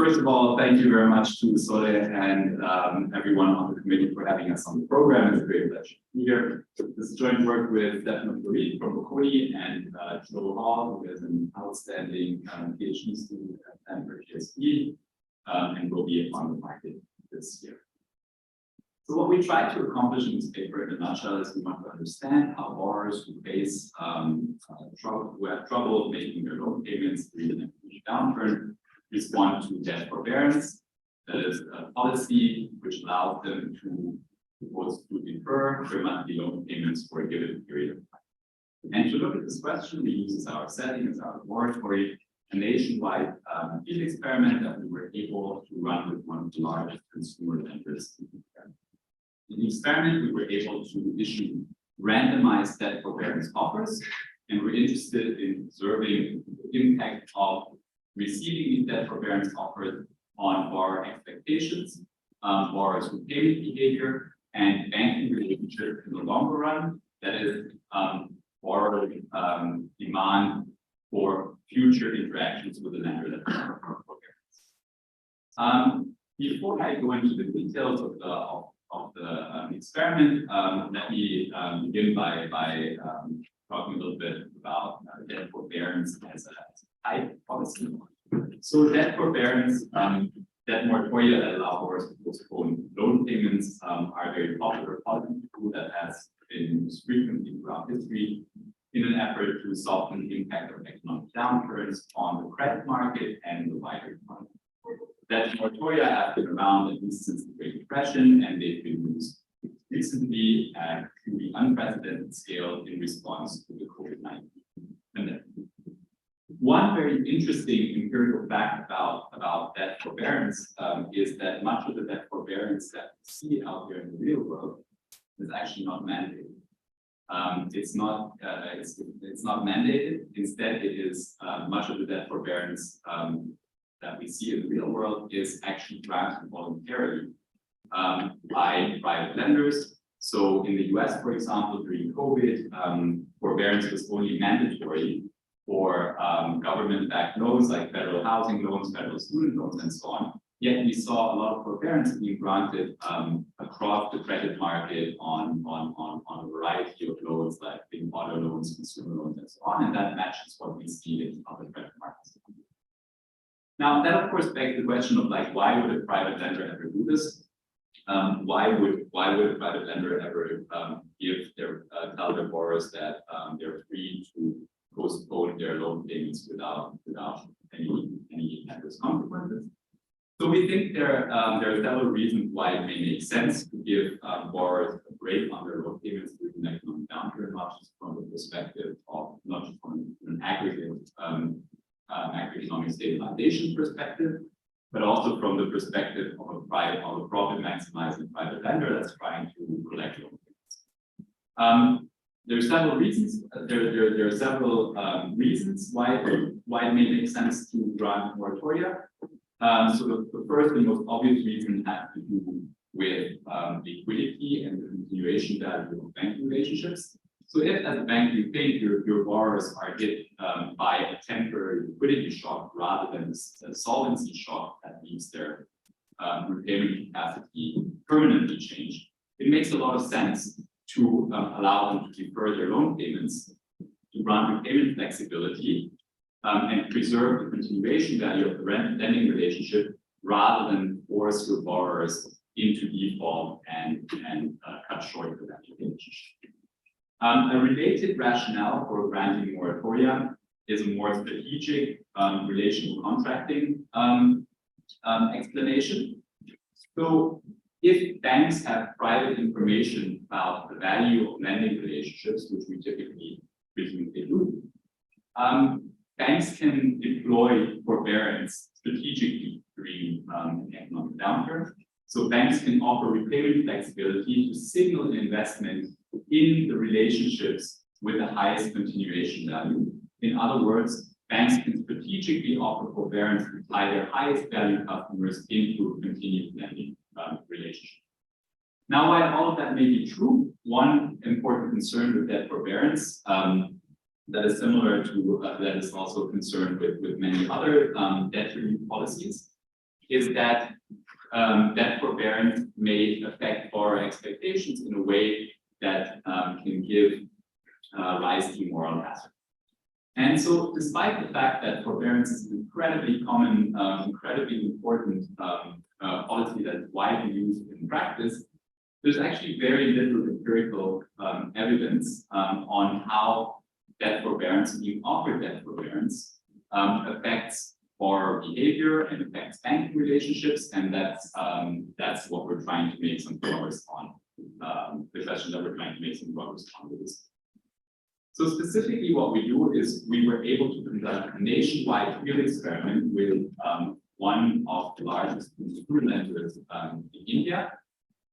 first of all, thank you very much to Sole and everyone on the committee for having us on the program. It's a great pleasure to be here. This is joint work with Stefano from Costanza and Joe Hall, who is an outstanding PhD student at Stanford PhD and will be on the market this year. So what we try to accomplish in this paper in a nutshell is we want to understand how borrowers who face who have trouble making their loan payments during an economic downturn respond to debt forbearance. That is a policy which allows them to defer their monthly loan payments for a given period of time. And to look at this question, we use as our setting, as our laboratory, a nationwide field experiment that we were able to run with one of the largest consumer lenders in the country. In the experiment, we were able to issue randomized debt forbearance offers, and we're interested in observing the impact of receiving these debt forbearance offers on borrower expectations, borrowers' repayment behavior, and banking relationship in the longer run. That is, borrower demand for future interactions with the lender that offer forbearance. Before I go into the details of the experiment, let me begin by talking a little bit about debt forbearance as a type policy. So debt forbearance, debt moratoria that allow borrowers to postpone loan payments are a very popular policy tool that has been used frequently throughout history in an effort to soften the impact of economic downturns on the credit market and the wider economy. Debt moratoria have been around at least since the Great Depression, and they've been used recently at truly unprecedented scale in response to the COVID-19 pandemic. One very interesting empirical fact about debt forbearance is that much of the debt forbearance that we see out there in the real world is actually not mandated. It's not mandated. Instead, it is much of the debt forbearance that we see in the real world is actually granted voluntarily by private lenders. So in the US, for example, during COVID, forbearance was only mandatory for government-backed loans like federal housing loans, federal student loans, and so on. Yet we saw a lot of forbearance being granted across the credit market on a variety of loans like big auto loans, consumer loans, and so on. And that matches what we see in other credit markets. Now, that of course begs the question of like, why would a private lender ever do this? Why would a private lender ever tell their borrowers that they're free to postpone their loan payments without any adverse consequences? So we think there are several reasons why it may make sense to give borrowers a break on their loan payments during an economic downturn, not just from the perspective of an aggregate macroeconomic stabilization perspective, but also from the perspective of a profit maximizing private lender that's trying to collect loan payments. There are several reasons. There are several reasons why it may make sense to grant moratoria. So the first and most obvious reason has to do with liquidity and the continuation value of banking relationships. So if as a bank you think your borrowers are hit by a temporary liquidity shock rather than a solvency shock that leaves their repayment capacity permanently changed, it makes a lot of sense to allow them to defer their loan payments, to grant repayment flexibility, and preserve the continuation value of the lending relationship rather than force your borrowers into default and cut short the relationship. A related rationale for granting moratoria is a more strategic relational contracting explanation. So if banks have private information about the value of lending relationships, which we typically presume they do, banks can deploy forbearance strategically during an economic downturn. So banks can offer repayment flexibility to signal investment in the relationships with the highest continuation value. In other words, banks can strategically offer forbearance to tie their highest value customers into a continued lending relationship. Now, while all of that may be true, one important concern with debt forbearance that is similar to that is also concerned with many other debt relief policies is that debt forbearance may affect borrower expectations in a way that can give rise to moral hazard. And so, despite the fact that forbearance is an incredibly common, incredibly important policy that is widely used in practice, there's actually very little empirical evidence on how debt forbearance, being offered debt forbearance, affects borrower behavior and affects banking relationships, and that's what we're trying to make some progress on. The question that we're trying to make some progress on with this. So specifically, what we do is we were able to conduct a nationwide field experiment with one of the largest consumer lenders in India,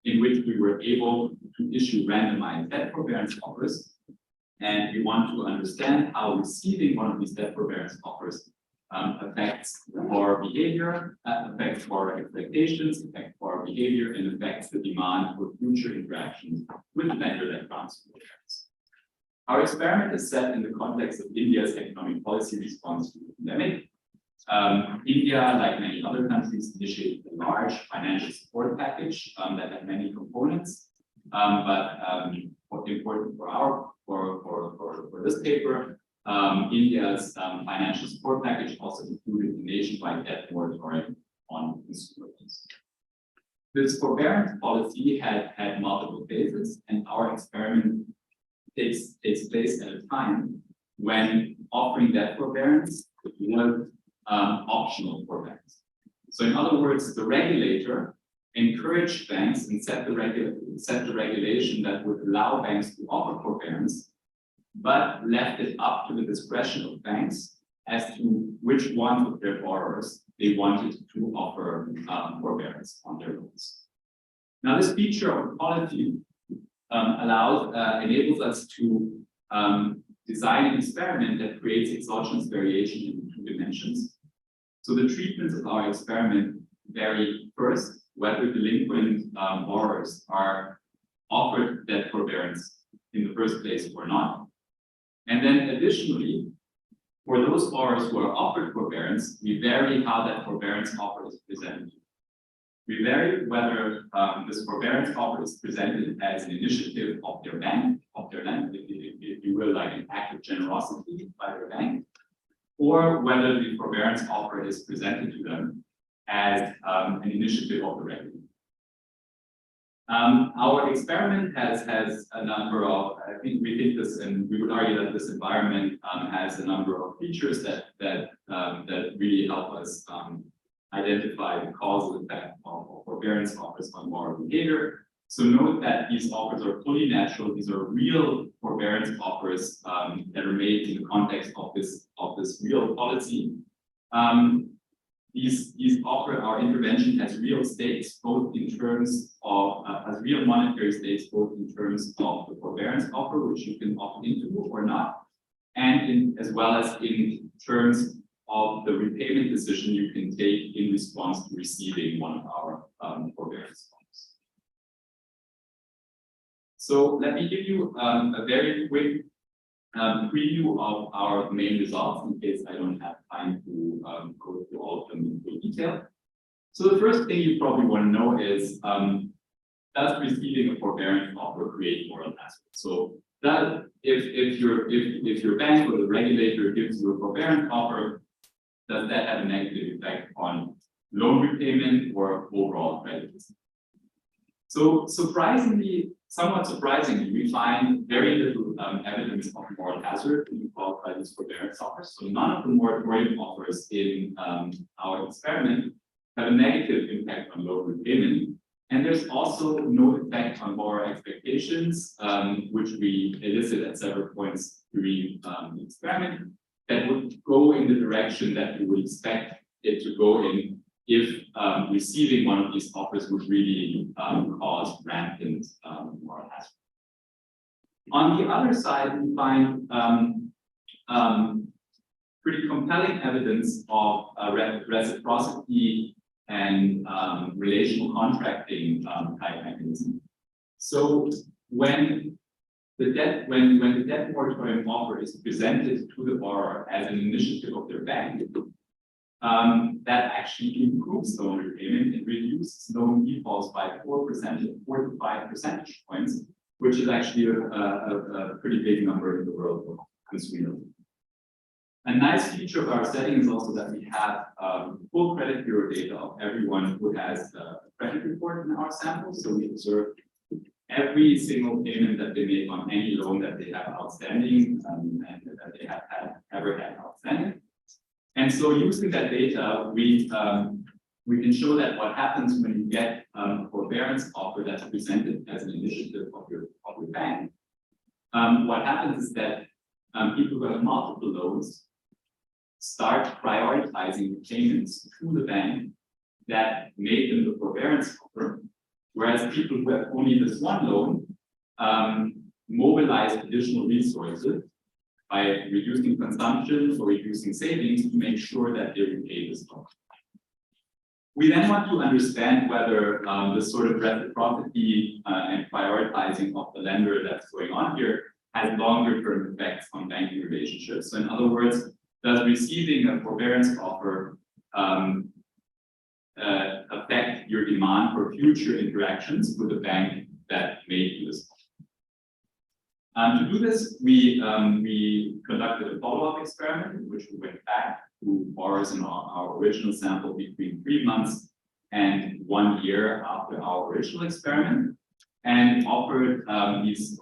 in which we were able to issue randomized debt forbearance offers. And we want to understand how receiving one of these debt forbearance offers affects borrower behavior, affects borrower expectations, affects borrower behavior, and affects the demand for future interactions with the lender that grants forbearance. Our experiment is set in the context of India's economic policy response to the pandemic. India, like many other countries, initiated a large financial support package that had many components. But what's important for this paper, India's financial support package also included a nationwide debt moratorium on consumer loans. This forbearance policy had multiple phases, and our experiment takes place at a time when offering debt forbearance was optional for banks. So in other words, the regulator encouraged banks and set the regulation that would allow banks to offer forbearance, but left it up to the discretion of banks as to which one of their borrowers they wanted to offer forbearance on their loans. Now, this feature of policy enables us to design an experiment that creates exogenous variation in 2 dimensions. So the treatments of our experiment vary first whether delinquent borrowers are offered debt forbearance in the first place or not. And then additionally, for those borrowers who are offered forbearance, we vary how that forbearance offer is presented. We vary whether this forbearance offer is presented as an initiative of their bank, of their lender, if you will, like an act of generosity by their bank, or whether the forbearance offer is presented to them as an initiative of the regulator. Our experiment has a number of, we think this, and we would argue that this environment has a number of features that really help us identify the causal effect of forbearance offers on borrower behavior. So note that these offers are fully natural. These are real forbearance offers that are made in the context of this real policy. These offer our intervention as real stakes, both in terms of as real monetary stakes, both in terms of the forbearance offer, which you can opt into or not, and as well as in terms of the repayment decision you can take in response to receiving one of our forbearance offers. So let me give you a very quick preview of our main results in case I don't have time to go through all of them in full detail. So the first thing you probably want to know is, does receiving a forbearance offer create moral hazard? So that if your bank or the regulator gives you a forbearance offer, does that have a negative effect on loan repayment or overall credit? So somewhat surprisingly, we find very little evidence of moral hazard in qualified as forbearance offers. So none of the moratorium offers in our experiment have a negative impact on loan repayment. And there's also no effect on borrower expectations, which we elicit at several points during the experiment, that would go in the direction that we would expect it to go in if receiving one of these offers would really cause rampant moral hazard. On the other side, we find pretty compelling evidence of reciprocity and relational contracting type mechanism. So when the debt moratorium offer is presented to the borrower as an initiative of their bank, that actually improves loan repayment and reduces loan defaults by 4 to 5 percentage points, which is actually a pretty big number in the world of consumers. A nice feature of our setting is also that we have full credit bureau data of everyone who has a credit report in our sample. So we observe every single payment that they make on any loan that they have outstanding and that they have ever had outstanding. And so using that data, we can show that what happens when you get a forbearance offer that's presented as an initiative of your bank. What happens is that people who have multiple loans start prioritizing payments to the bank that made them the forbearance offer, whereas people who have only this one loan mobilize additional resources by reducing consumption or reducing savings to make sure that they repay this loan. We then want to understand whether this sort of reciprocity and prioritizing of the lender that's going on here has longer term effects on banking relationships. So in other words, does receiving a forbearance offer affect your demand for future interactions with a bank that made you this offer? To do this, we conducted a follow-up experiment in which we went back to borrowers in our original sample between 3 months and 1 year after our original experiment, and offered these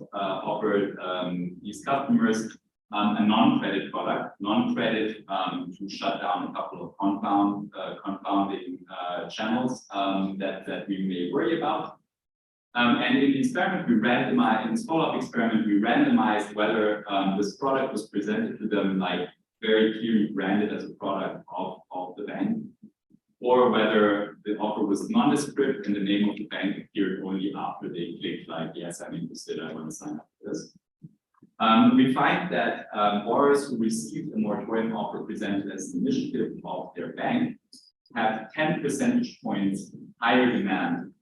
customers a non-credit product, non-credit to shut down a couple of confounding channels that we may worry about. And in the experiment, in this follow-up experiment, we randomized whether this product was presented to them like very clearly branded as a product of the bank, or whether the offer was nondescript and the name of the bank appeared only after they clicked like, yes, I'm interested, I want to sign up for this. We find that borrowers who received a moratorium offer presented as an initiative of their bank have 10 percentage points higher demand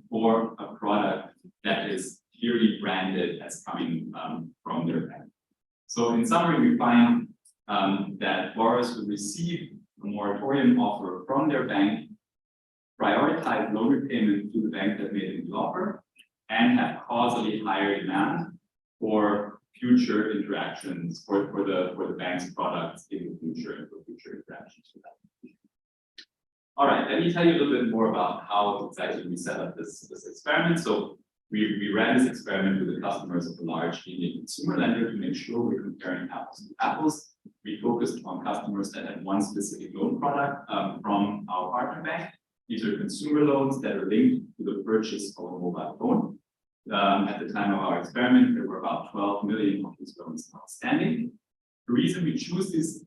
for a product that is clearly branded as coming from their bank. So in summary, we find that borrowers who receive a moratorium offer from their bank prioritize loan repayment to the bank that made them the offer and have causally higher demand for future interactions for the bank's products in the future and for future interactions with that. All right, let me tell you a little bit more about how exactly we set up this experiment. So we ran this experiment with the customers of a large Indian consumer lender to make sure we're comparing apples to apples. We focused on customers that had one specific loan product from our partner bank. These are consumer loans that are linked to the purchase of a mobile phone. At the time of our experiment, there were about 12 million of these loans outstanding. The reason we choose this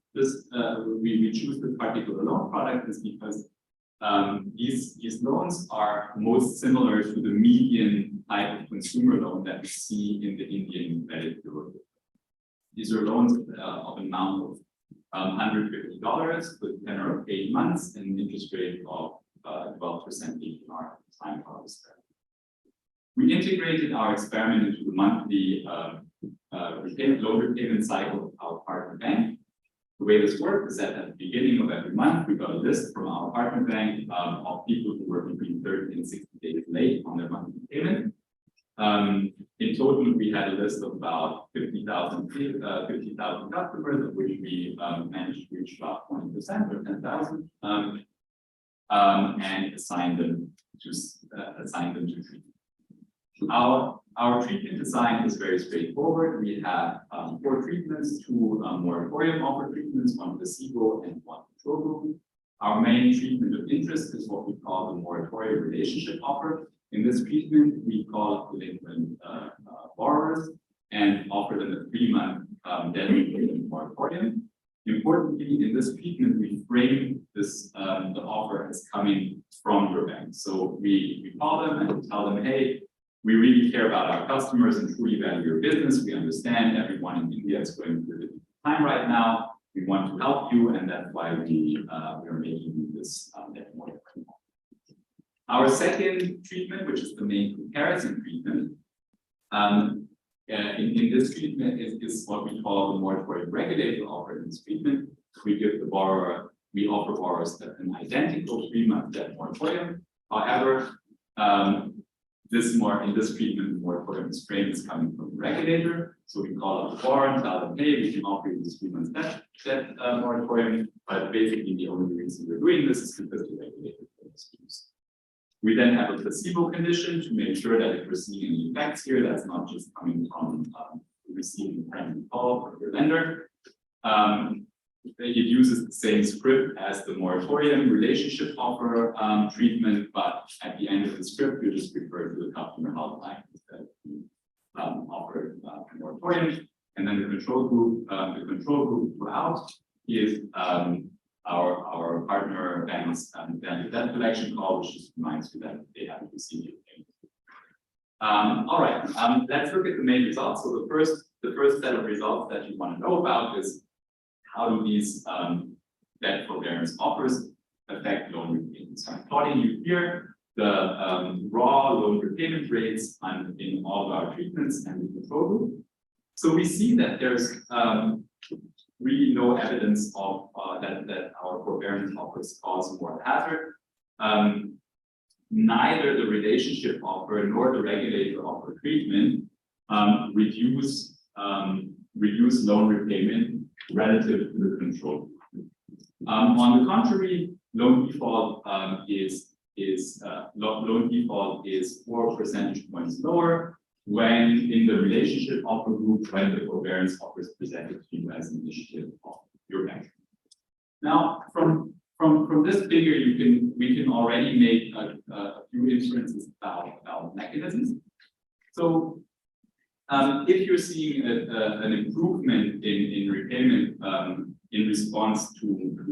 particular loan product is because these loans are most similar to the median type of consumer loan that we see in the Indian credit bureau. These are loans of an amount of $150 with tenor of 8 months and an interest rate of 12% APR at the time of our experiment. We integrated our experiment into the monthly loan repayment cycle of our partner bank. The way this worked is that at the beginning of every month, we got a list from our partner bank of people who were between 30 and 60 days late on their monthly payment. In total, we had a list of about 50,000 customers, of which we managed to reach about 20% or 10,000, and assign them to treatment. Our treatment design is very straightforward. We have 4 treatments, 2 moratorium offer treatments, 1 placebo and 1 control group. Our main treatment of interest is what we call the moratorium relationship offer. In this treatment, we call up delinquent borrowers and offer them a 3-month debt moratorium. Importantly, in this treatment, we frame the offer as coming from your bank. So we call them and tell them, hey, we really care about our customers and truly value your business. We understand everyone in India is going through a difficult time right now. We want to help you, and that's why we are making this debt moratorium. Our second treatment, which is the main comparison treatment, in this treatment is what we call the moratorium regulated offer. In this treatment, we give the borrower we offer borrowers an identical 3-month debt moratorium. However, in this treatment, the moratorium frame is coming from the regulator. So we call up the borrower and tell them, hey, we can offer you this 3-month debt moratorium, but basically the only reason we're doing this is because the regulator is used. We then have a placebo condition to make sure that if we're seeing any effects here, that's not just coming from receiving friendly call from your lender. It uses the same script as the moratorium relationship offer treatment, but at the end of the script, you just refer to the customer hotline that offer a moratorium. And then the control group throughout is our partner bank's debt collection call, which just reminds you that they haven't received your payment. All right, let's look at the main results. So the first set of results that you want to know about is how do these debt forbearance offers affect loan repayments. So I'm plotting you here the raw loan repayment rates in all of our treatments and the control group. So we see that there's really no evidence of that our forbearance offers cause moral hazard. Neither the relationship offer nor the regulator offer treatment reduce loan repayment relative to the control group. On the contrary, loan default is 4 percentage points lower when in the relationship offer group, when the forbearance offer is presented to you as an initiative of your bank. Now, from this figure, we can already make a few inferences about mechanisms. So, if you're seeing an improvement in repayment in response to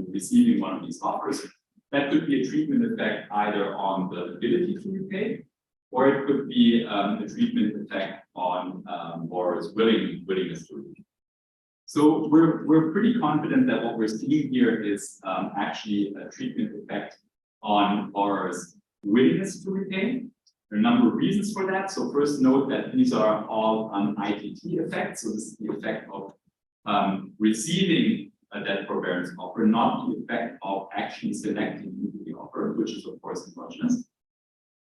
receiving one of these offers, that could be a treatment effect either on the ability to repay, or it could be a treatment effect on borrowers' willingness to repay. So we're pretty confident that what we're seeing here is actually a treatment effect on borrowers' willingness to repay. There are a number of reasons for that. So first note that these are all ITT effects. So this is the effect of receiving a debt forbearance offer, not the effect of actually selecting the offer, which is of course endogenous.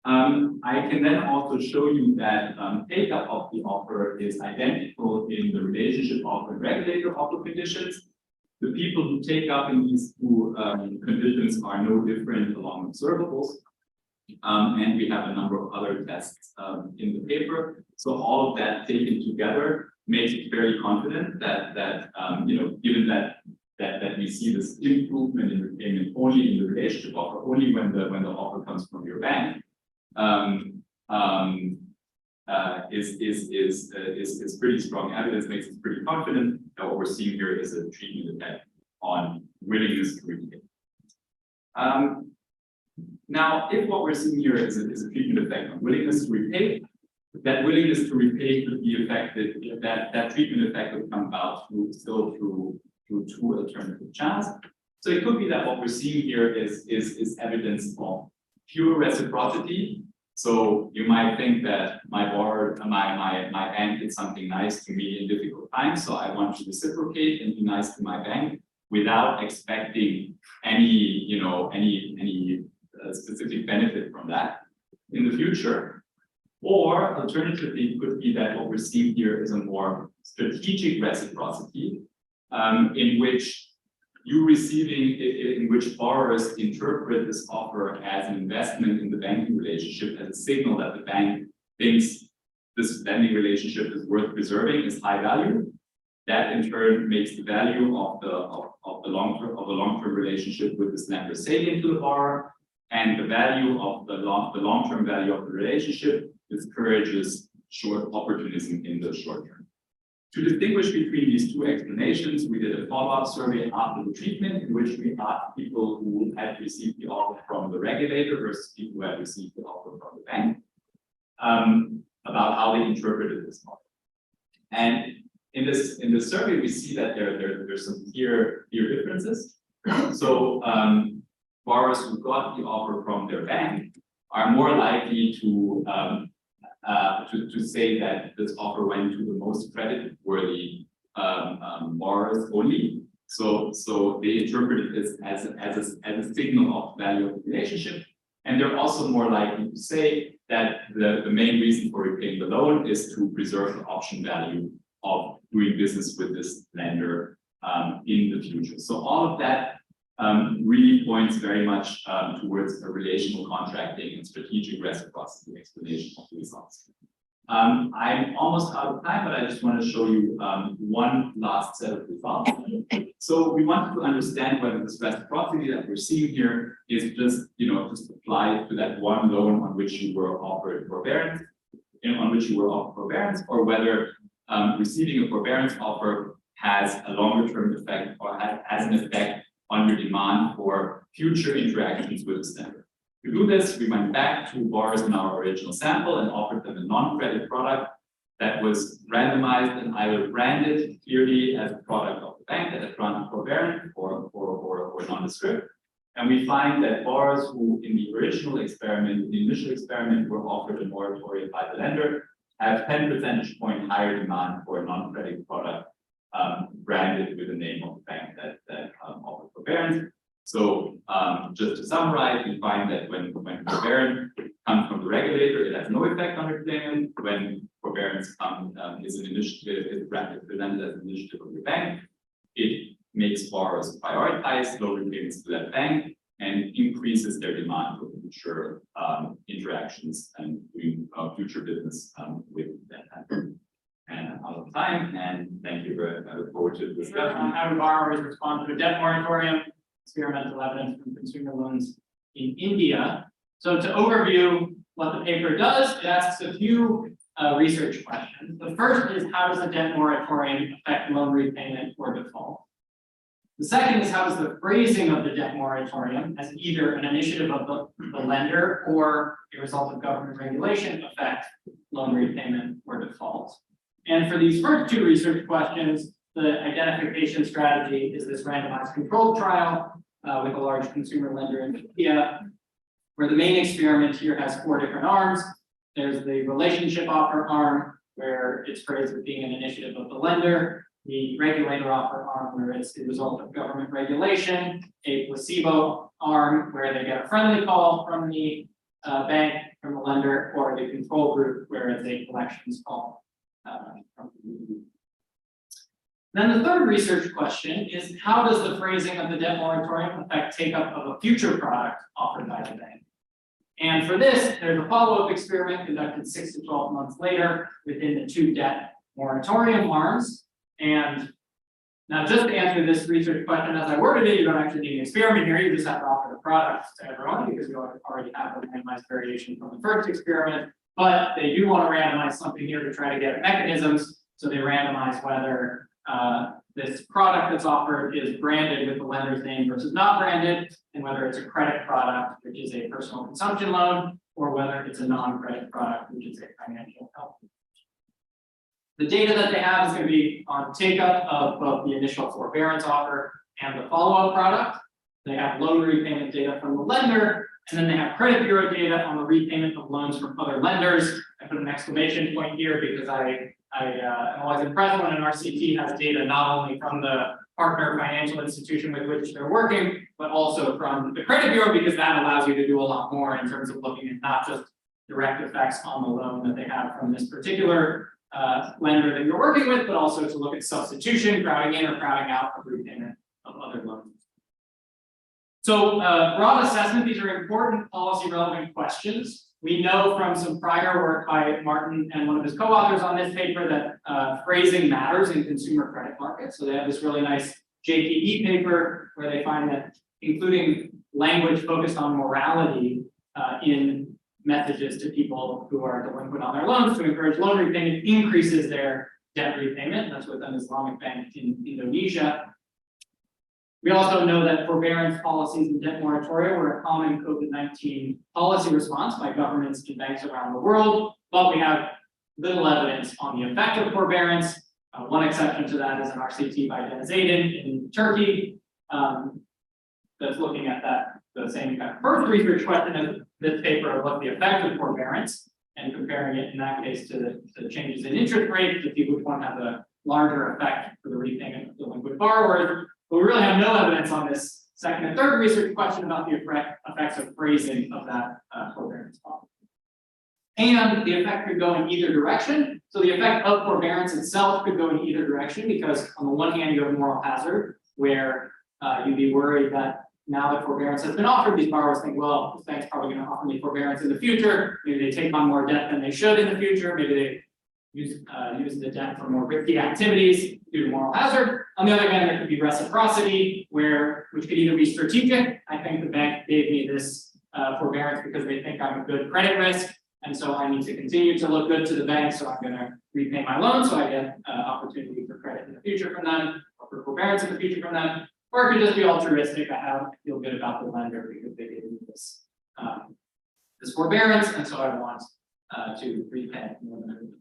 I can then also show you that take-up of the offer is identical in the relationship offer and regulator offer conditions. The people who take up in these two conditions are no different along observables. And we have a number of other tests in the paper. So all of that taken together makes it very confident that given that we see this improvement in repayment only in the relationship offer, only when the offer comes from your bank, is pretty strong evidence, makes us pretty confident that what we're seeing here is a treatment effect on willingness to repay. Now, if what we're seeing here is a treatment effect on willingness to repay, that willingness to repay could be affected, that treatment effect would come about through two alternative channels. So it could be that what we're seeing here is evidence of pure reciprocity. So you might think that my bank did something nice to me in difficult times, so I want to reciprocate and be nice to my bank without expecting any specific benefit from that in the future. Or alternatively, it could be that what we're seeing here is a more strategic reciprocity, in which borrowers interpret this offer as an investment in the banking relationship, as a signal that the bank thinks this lending relationship is worth preserving, is high value. That in turn makes the value of the long-term relationship with this lender salient to the borrower, and the value of the long-term value of the relationship discourages short opportunism in the short term. To distinguish between these two explanations, we did a follow-up survey after the treatment in which we asked people who had received the offer from the regulator versus people who had received the offer from the bank about how they interpreted this offer. And in this survey, we see that there's some clear differences. So borrowers who got the offer from their bank are more likely to say that this offer went to the most credit-worthy borrowers only, So they interpret it as a signal of value of the relationship. And they're also more likely to say that the main reason for repaying the loan is to preserve the option value of doing business with this lender in the future. So all of that really points very much towards a relational contracting and strategic reciprocity explanation of the results. I'm almost out of time, but I just want to show you one last set of results. So we wanted to understand whether this reciprocity that we're seeing here is just, just applied to that one loan on which you were offered forbearance, or whether receiving a forbearance offer has a longer term effect or has an effect on your demand for future interactions with the lender. To do this, we went back to borrowers in our original sample and offered them a non-credit product that was randomized and either branded clearly as a product of the bank that had granted forbearance or nondescript. And we find that borrowers who in the initial experiment were offered a moratorium by the lender have 10 percentage point higher demand for a non-credit product branded with the name of the bank that offered forbearance. So just to summarize, we find that when forbearance comes from the regulator, it has no effect on repayment. When forbearance is an initiative, is presented as an initiative of the bank, it makes borrowers prioritize loan repayments to that bank and increases their demand for future interactions and doing future business with that bank. And I'm out of time, and thank you very much. I look forward to the discussion. How do borrowers respond to a debt moratorium? Experimental evidence from consumer loans in India. So to overview what the paper does, it asks a few research questions. The first is, how does a debt moratorium affect loan repayment or default? The second is, how does the phrasing of the debt moratorium as either an initiative of the lender or a result of government regulation affect loan repayment or default? And for these first two research questions, the identification strategy is this randomized controlled trial with a large consumer lender in India, where the main experiment here has 4 different arms. There's the relationship offer arm, where it's phrased as being an initiative of the lender, the regulator offer arm, where it's the result of government regulation, a placebo arm, where they get a friendly call from the bank, from the lender, or the control group, where it's a collections call. Then the third research question is, how does the phrasing of the debt moratorium affect take-up of a future product offered by the bank? And for this, there's a follow-up experiment conducted 6 to 12 months later within the 2 debt moratorium arms. And now, just to answer this research question as I worded it, you don't actually need an experiment here. You just have to offer the product to everyone because you already have a randomized variation from the first experiment. But they do want to randomize something here to try to get mechanisms. So they randomize whether this product that's offered is branded with the lender's name versus not branded, and whether it's a credit product, which is a personal consumption loan, or whether it's a non-credit product, which is a financial help. The data that they have is going to be on take-up of both the initial forbearance offer and the follow-up product. They have loan repayment data from the lender, and then they have credit bureau data on the repayment of loans from other lenders. I put an exclamation point here because I am always impressed when an RCT has data not only from the partner financial institution with which they're working, but also from the credit bureau, because that allows you to do a lot more in terms of looking at not just direct effects on the loan that they have from this particular lender that you're working with, but also to look at substitution, crowding in or crowding out of repayment of other loans. So broad assessment, these are important policy relevant questions. We know from some prior work by Martin and one of his co-authors on this paper that phrasing matters in consumer credit markets. So they have this really nice JPE paper where they find that including language focused on morality in messages to people who are delinquent on their loans to encourage loan repayment increases their debt repayment. That's with an Islamic bank in Indonesia. We also know that forbearance policies and debt moratoria were a common COVID-19 policy response by governments and banks around the world, but we have little evidence on the effect of forbearance. One exception to that is an RCT by Deniz Aydin in Turkey that's looking at the same kind of first research question as this paper of what the effect of forbearance and comparing it in that case to the changes in interest rates to see which one has a larger effect for the repayment of delinquent borrowers. But we really have no evidence on this second and third research question about the effects of phrasing of that forbearance policy. And the effect could go in either direction. So the effect of forbearance itself could go in either direction, because on the one hand, you have moral hazard, where you'd be worried that now that forbearance has been offered, these borrowers think, well, this bank's probably going to offer me forbearance in the future. Maybe they take on more debt than they should in the future. Maybe they use the debt for more risky activities due to moral hazard. On the other hand, there could be reciprocity, which could either be strategic. I think the bank gave me this forbearance because they think I'm a good credit risk, and so I need to continue to look good to the bank, so I'm going to repay my loan, so I get opportunity for credit in the future from them, or for forbearance in the future from them. Or it could just be altruistic. I feel good about the lender because they gave me this forbearance, and so I want to repay more than I do.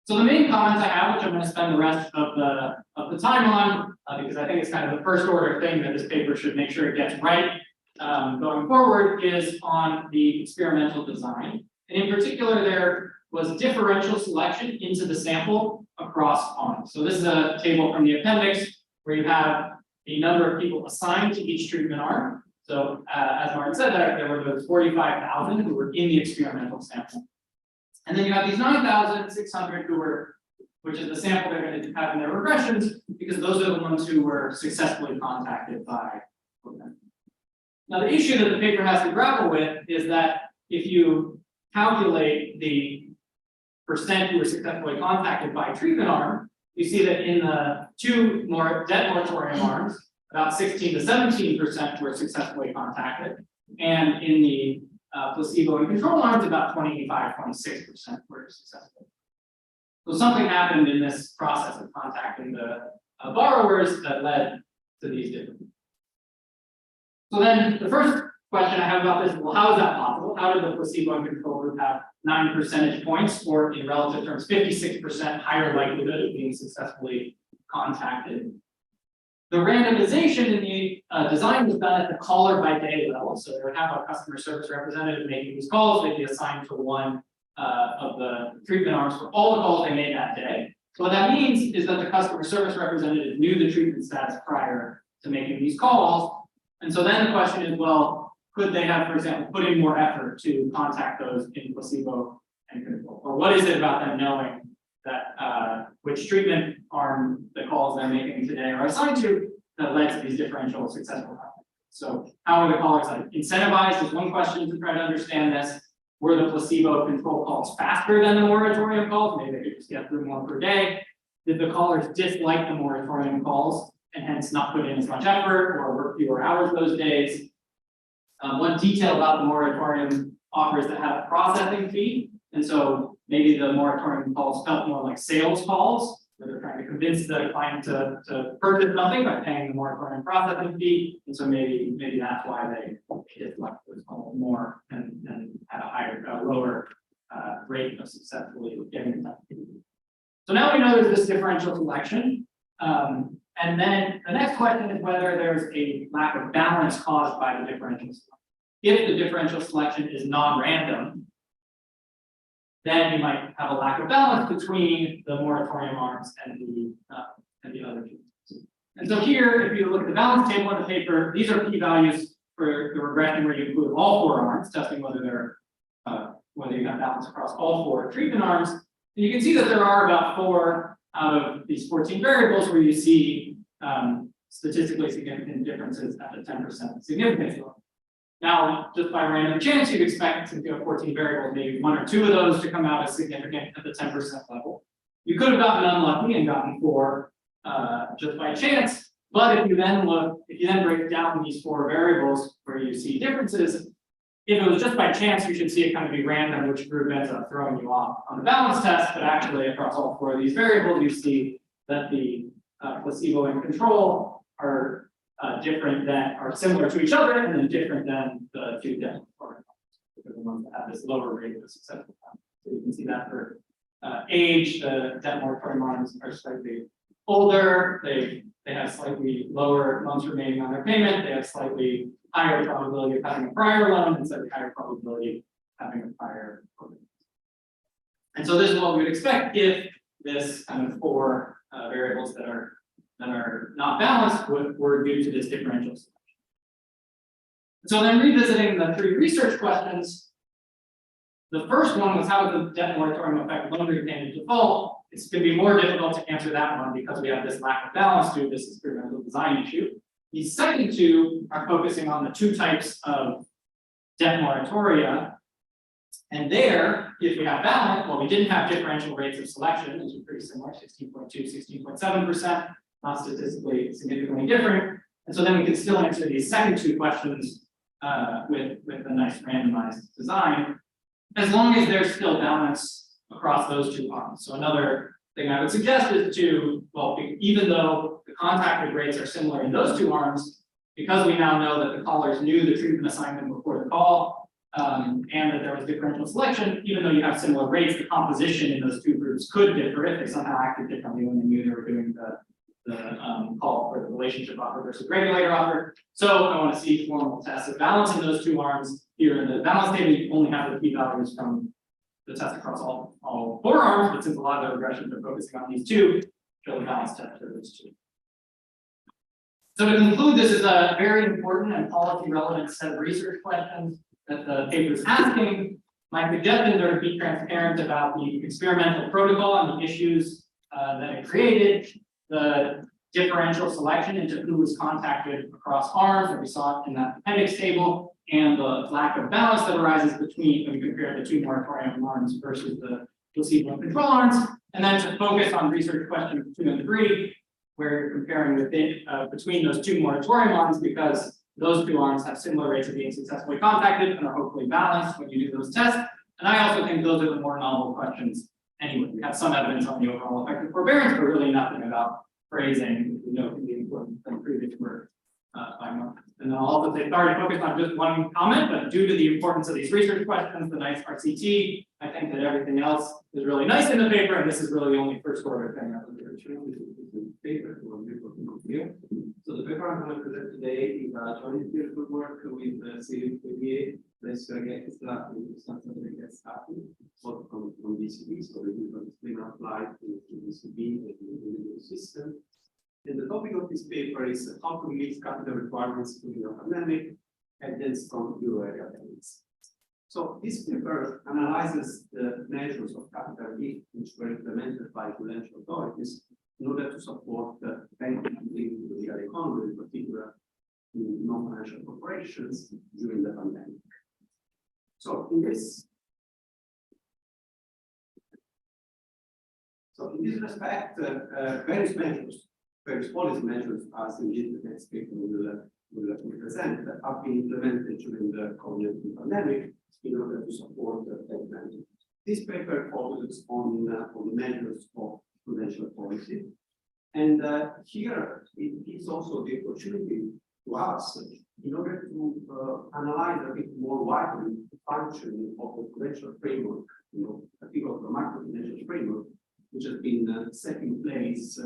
So the main comments I have, which I'm going to spend the rest of the time on, because I think it's kind of the first order thing that this paper should make sure it gets right going forward, is on the experimental design. And in particular, there was differential selection into the sample across arms. So this is a table from the appendix where you have the number of people assigned to each treatment arm. So as Martin said, there were those 45,000 who were in the experimental sample. And then you have these 9,600 which is the sample they're going to have in their regressions, because those are the ones who were successfully contacted by them. Now, the issue that the paper has to grapple with is that if you calculate the percent who were successfully contacted by treatment arm, you see that in the two more debt moratorium arms, about 16 to 17% were successfully contacted, and in the placebo and control arms, about 25, 26% were successful. So something happened in this process of contacting the borrowers that led to these differences. So then the first question I have about this is, well, how is that possible? How did the placebo and control group have 9 percentage points, or in relative terms, 56% higher likelihood of being successfully contacted? The randomization in the design was done at the caller by day level. So they would have a customer service representative making these calls. They'd be assigned to one of the treatment arms for all the calls they made that day. So what that means is that the customer service representative knew the treatment status prior to making these calls. And so then the question is, well, could they have, for example, put in more effort to contact those in placebo and control? Or what is it about them knowing that which treatment arm the calls they're making today are assigned to that led to these differential successful contacts? So how are the callers like incentivized is one question to try to understand this. Were the placebo control calls faster than the moratorium calls? Maybe they could just get through more per day. Did the callers dislike the moratorium calls and hence not put in as much effort or work fewer hours those days? One detail about the moratorium offers that have a processing fee. And so maybe the moratorium calls felt more like sales calls, where they're trying to convince the client to purchase something by paying the moratorium processing fee. And so maybe that's why they disliked those calls more and had a lower rate of successfully getting that. So now we know there's this differential selection. And then the next question is whether there's a lack of balance caused by the differential selection. If the differential selection is non-random, then you might have a lack of balance between the moratorium arms and the other two. And so here, if you look at the balance table in the paper, these are p-values for the regression where you include all 4 arms, testing whether you have balance across all 4 treatment arms. And you can see that there are about 4 out of these 14 variables where you see statistically significant differences at the 10% significance level. Now, just by random chance, you'd expect, since you have 14 variables, maybe 1 or 2 of those to come out as significant at the 10% level. You could have gotten unlucky and gotten 4 just by chance. But if you then break down these 4 variables where you see differences, if it was just by chance, you should see it kind of be random which group ends up throwing you off on the balance test. But actually, across all 4 of these variables, you see that the placebo and control are different than, are similar to each other, and then different than the 2 debt moratorium because the ones that have this lower rate of successful contacts. So you can see that for age, the debt moratorium arms are slightly older. They have slightly lower loans remaining on their payment. They have slightly higher probability of having a prior loan and slightly higher probability of having a prior COVID. And so this is what we would expect if this kind of 4 variables that are that are not balanced were due to this differential selection. So then revisiting the three research questions, the first one was how does the debt moratorium affect loan repayment default? It's going to be more difficult to answer that one because we have this lack of balance due to this experimental design issue. The second two are focusing on the two types of debt moratoria. And there, if we have balance, well, we didn't have differential rates of selection, which are pretty similar, 16.2, 16.7%, not statistically significantly different. And so then we can still answer these second two questions with a nice randomized design, as long as there's still balance across those two arms. So another thing I would suggest is to, well, even though the contacted rates are similar in those two arms, because we now know that the callers knew the treatment assignment before the call, and that there was differential selection, even though you have similar rates, the composition in those two groups could differ if they somehow acted differently when they knew they were doing the call for the relationship offer versus regulator offer. So I want to see formal tests of balancing those two arms. Here in the balance table, you only have the p-values from the test across all four arms, but since a lot of the regressions are focusing on these two, show the balance test for those two. So to conclude, this is a very important and policy relevant set of research questions that the paper is asking. My suggestions are to be transparent about the experimental protocol and the issues that it created, the differential selection into who was contacted across arms that we saw in that appendix table, and the lack of balance that arises between when we compare the two moratorium arms versus the placebo and control arms, and then to focus on research questions 2 and 3, where you're comparing between those two moratorium arms, because those two arms have similar rates of being successfully contacted and are hopefully balanced when you do those tests. And I also think those are the more novel questions. Anyway, we have some evidence on the overall effective forbearance, but really nothing about phrasing, which we know can be important from previous work by month. And then I'll also say, sorry to focus on just one comment, but due to the importance of these research questions, the nice RCT, I think that everything else is really nice in the paper, and this is really the only first order thing I was going to paper. So the paper I'm going to present today is a joint empirical work with Cyril Couaillier, Alessio Reghezza, and Costanza Rodriguez from DCB, so the different discipline applied to DCB and the legal system. And the topic of this paper is how to meet capital requirements during a pandemic against strong euro area banks. So this paper analyzes the measures of capital relief which were implemented by prudential authorities in order to support the banking link to the real economy, in particular to non-financial corporations during the pandemic. So in this respect, various policy measures, as indeed the next paper will present, have been implemented during the COVID-19 pandemic in order to support the bank management. This paper focuses on the measures of prudential policy, and here it gives also the opportunity to us in order to analyze a bit more widely the function of the prudential framework, particularly the macro-prudential framework, which has been set in place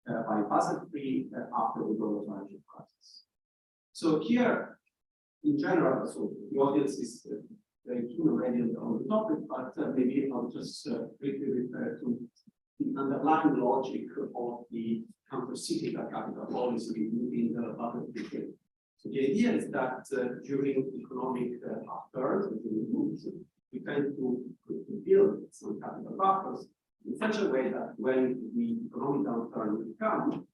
by Basel III after the global financial crisis. So here, in general, so the audience is very keen already on the topic, but maybe I'll just briefly refer to the underlying logic of the counter-cyclical capital policy within the Basel III framework. So the idea is that during economic upturns and during moves, we tend to build some capital buffers in such a way that when the economic downturn will come,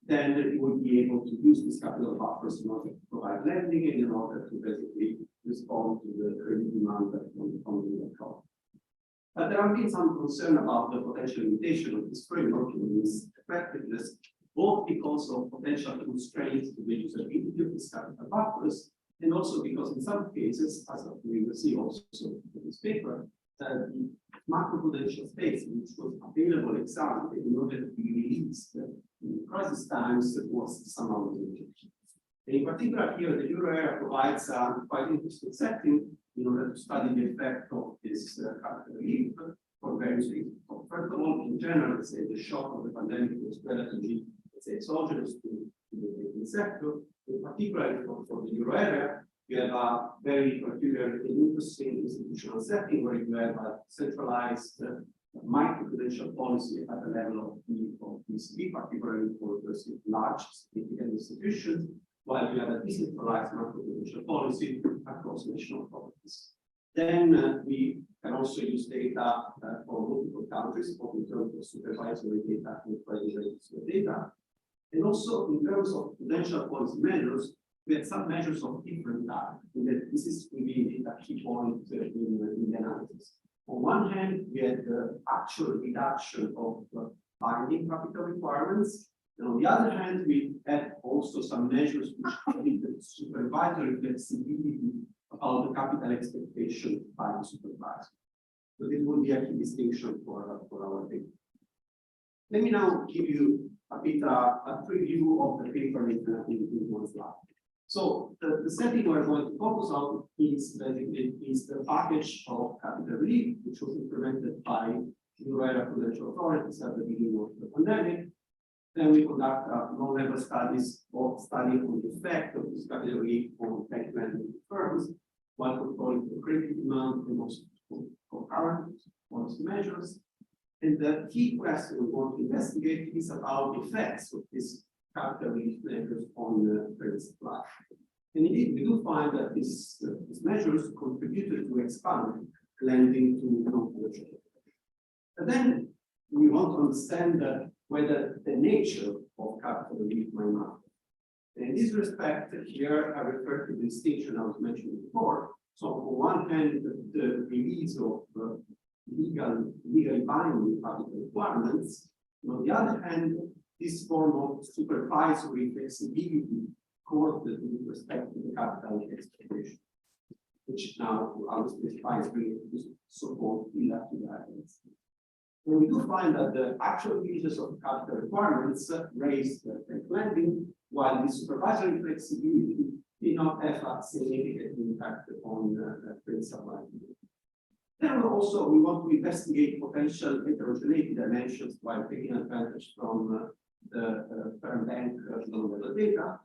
then we will be able to use these capital buffers in order to provide lending and in order to basically respond to the credit demand that will come in the economy. But there have been some concern about the potential limitation of this framework and its effectiveness, both because of potential constraints to the usability of these capital buffers, and also because in some cases, as we will see also in this paper, the macroprudential space which was available exactly in order to be released in crisis times was somehow limited. And in particular here, the euro area provides a quite interesting setting in order to study the effect of this capital relief for various reasons. So first of all, in general, let's say the shock of the pandemic was relatively, let's say, exogenous to the banking sector. In particular, for the euro area, you have a very peculiar and interesting institutional setting where you have a centralized microprudential policy at the level of the ECB, particularly for those large significant institutions, while we have a decentralized macroprudential policy across national properties. Then we can also use data for multiple countries, both in terms of supervisory data and credit registry data. And also in terms of prudential policy measures, we had some measures of different types. This is really a key point in the analysis. On one hand, we had the actual reduction of binding capital requirements. And on the other hand, we had also some measures which added the supervisory flexibility about the capital expectation by the supervisor. So this would be a key distinction for our data. Let me now give you a bit a preview of the paper in one slide. So the setting we're going to focus on is basically the package of capital relief, which was implemented by Euro-area prudential authorities at the beginning of the pandemic. Then we conduct low-level studies or study on the effect of this capital relief on bank lending firms, while controlling the credit demand and also concurrent policy measures. And the key question we want to investigate is about the effects of this capital relief measures on the credit supply. And indeed, we do find that these measures contributed to expand lending to non-commercial. And then we want to understand whether the nature of capital relief might matter. And in this respect, here I refer to the distinction I was mentioning before. So on one hand, the release of legally binding capital requirements. And on the other hand, this form of supervisory flexibility accorded with respect to the capital expectation, which now I will specify is really to support elective guidance. And we do find that the actual releases of capital requirements raised bank lending, while the supervisory flexibility did not have a significant impact on credit supply. Then also we want to investigate potential heterogeneity dimensions while taking advantage from the parent bank low-level data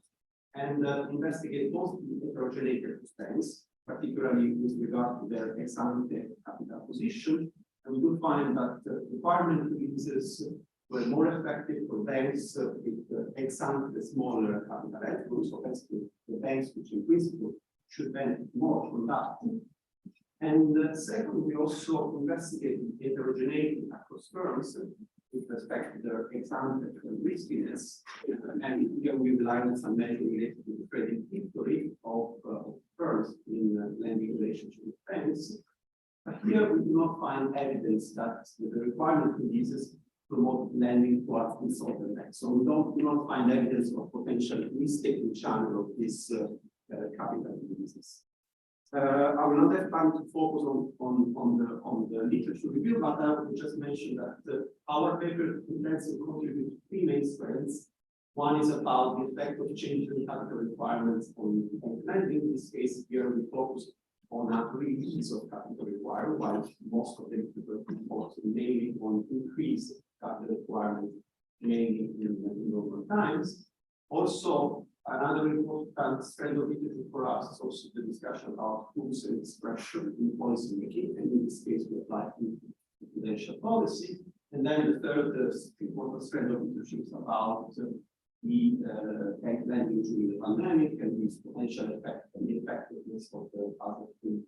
and investigate both the heterogeneity of banks, particularly with regard to their ex-ante capital position. And we do find that requirement releases were more effective for banks with ex-ante smaller capital headroom, so basically the banks which in principle should benefit more from that. And second, we also investigate heterogeneity across firms with respect to their ex-ante riskiness. And here we rely on some measures related to the credit history of firms in lending relationship with banks. But here we do not find evidence that the requirement releases promote lending towards insolvent banks. So we do not find evidence of potential risk-taking channel of these capital releases. I will not have time to focus on the literature review, but I will just mention that our paper intends to contribute to three main strands. One is about the effect of changing capital requirements on bank lending. In this case, here we focus on a release of capital requirement, while most of them focus mainly on increased capital requirement, mainly in normal times. Also, another important strand of literature for us is also the discussion about tools and expression in policy making, and in this case, we apply to prudential policy. And then the third important strand of literature is about the bank lending during the pandemic and its potential effect and the effectiveness of the other two.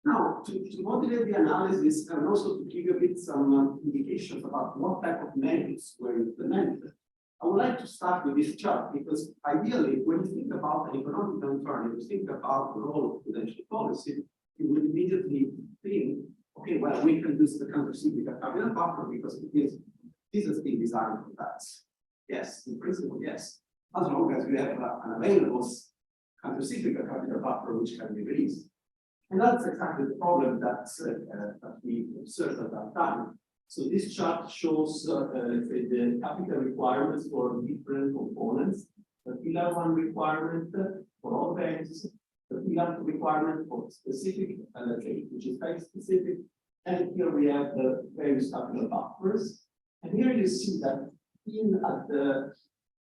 Now, to motivate the analysis and also to give you a bit some indications about what type of measures were implemented, I would like to start with this chart because ideally, when you think about an economic downturn, if you think about the role of prudential policy, you would immediately think, okay, well, we can use the countercyclical capital buffer because this has been designed for that. Yes, in principle, yes. As long as you have an available countercyclical capital buffer which can be released. And that's exactly the problem that we observed at that time. So this chart shows, let's say, the capital requirements for different components. The Pillar 1 requirement for all banks, the Pillar 2 requirement for specific, let's say, which is bank specific. And here we have the various capital buffers. And here you see that in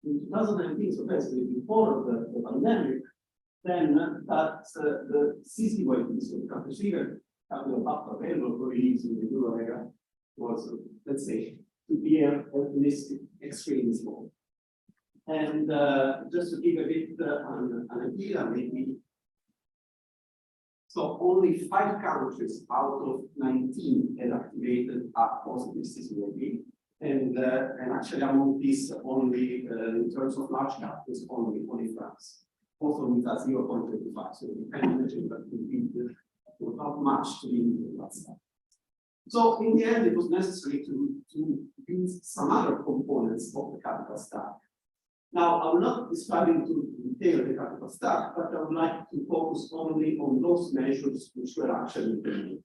2019, so basically before the pandemic, then that the CCYP, so countercyclical capital buffer available for release in the euro area was, let's say, to be optimistic, extremely small. And just to give a bit an idea, maybe, so only 5 countries out of 19 had activated a positive CCOB. And actually among these, only in terms of large countries, only France. Also with a 0.25. So you can imagine that we did not much to be in that stuff. So in the end, it was necessary to use some other components of the capital stack. Now, I will not describe into detail the capital stack, but I would like to focus only on those measures which were actually implemented.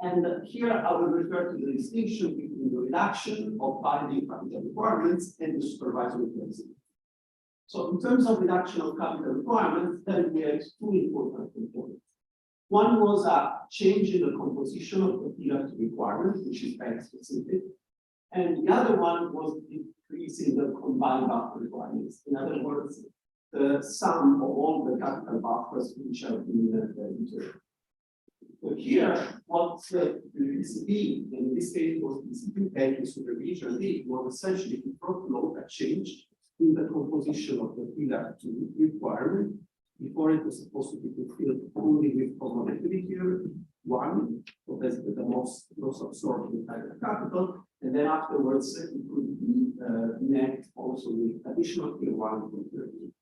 And here I will refer to the distinction between the reduction of binding capital requirements and the supervisory flexibility. So in terms of reduction of capital requirements, then we have 2 important components. One was a change in the composition of the Pillar 2 requirement, which is bank specific. And the other one was decreasing the combined buffer requirements. In other words, the sum of all the capital buffers which have been entered. So here, what the ECB, in this case was ECB banking supervision, did was essentially to promote a change in the composition of the Pillar 2 requirement. Before it was supposed to be fulfilled only with common equity tier 1, so basically the most absorbed inside the capital, and then afterwards it could be met also with additional tier 1 from tier 2.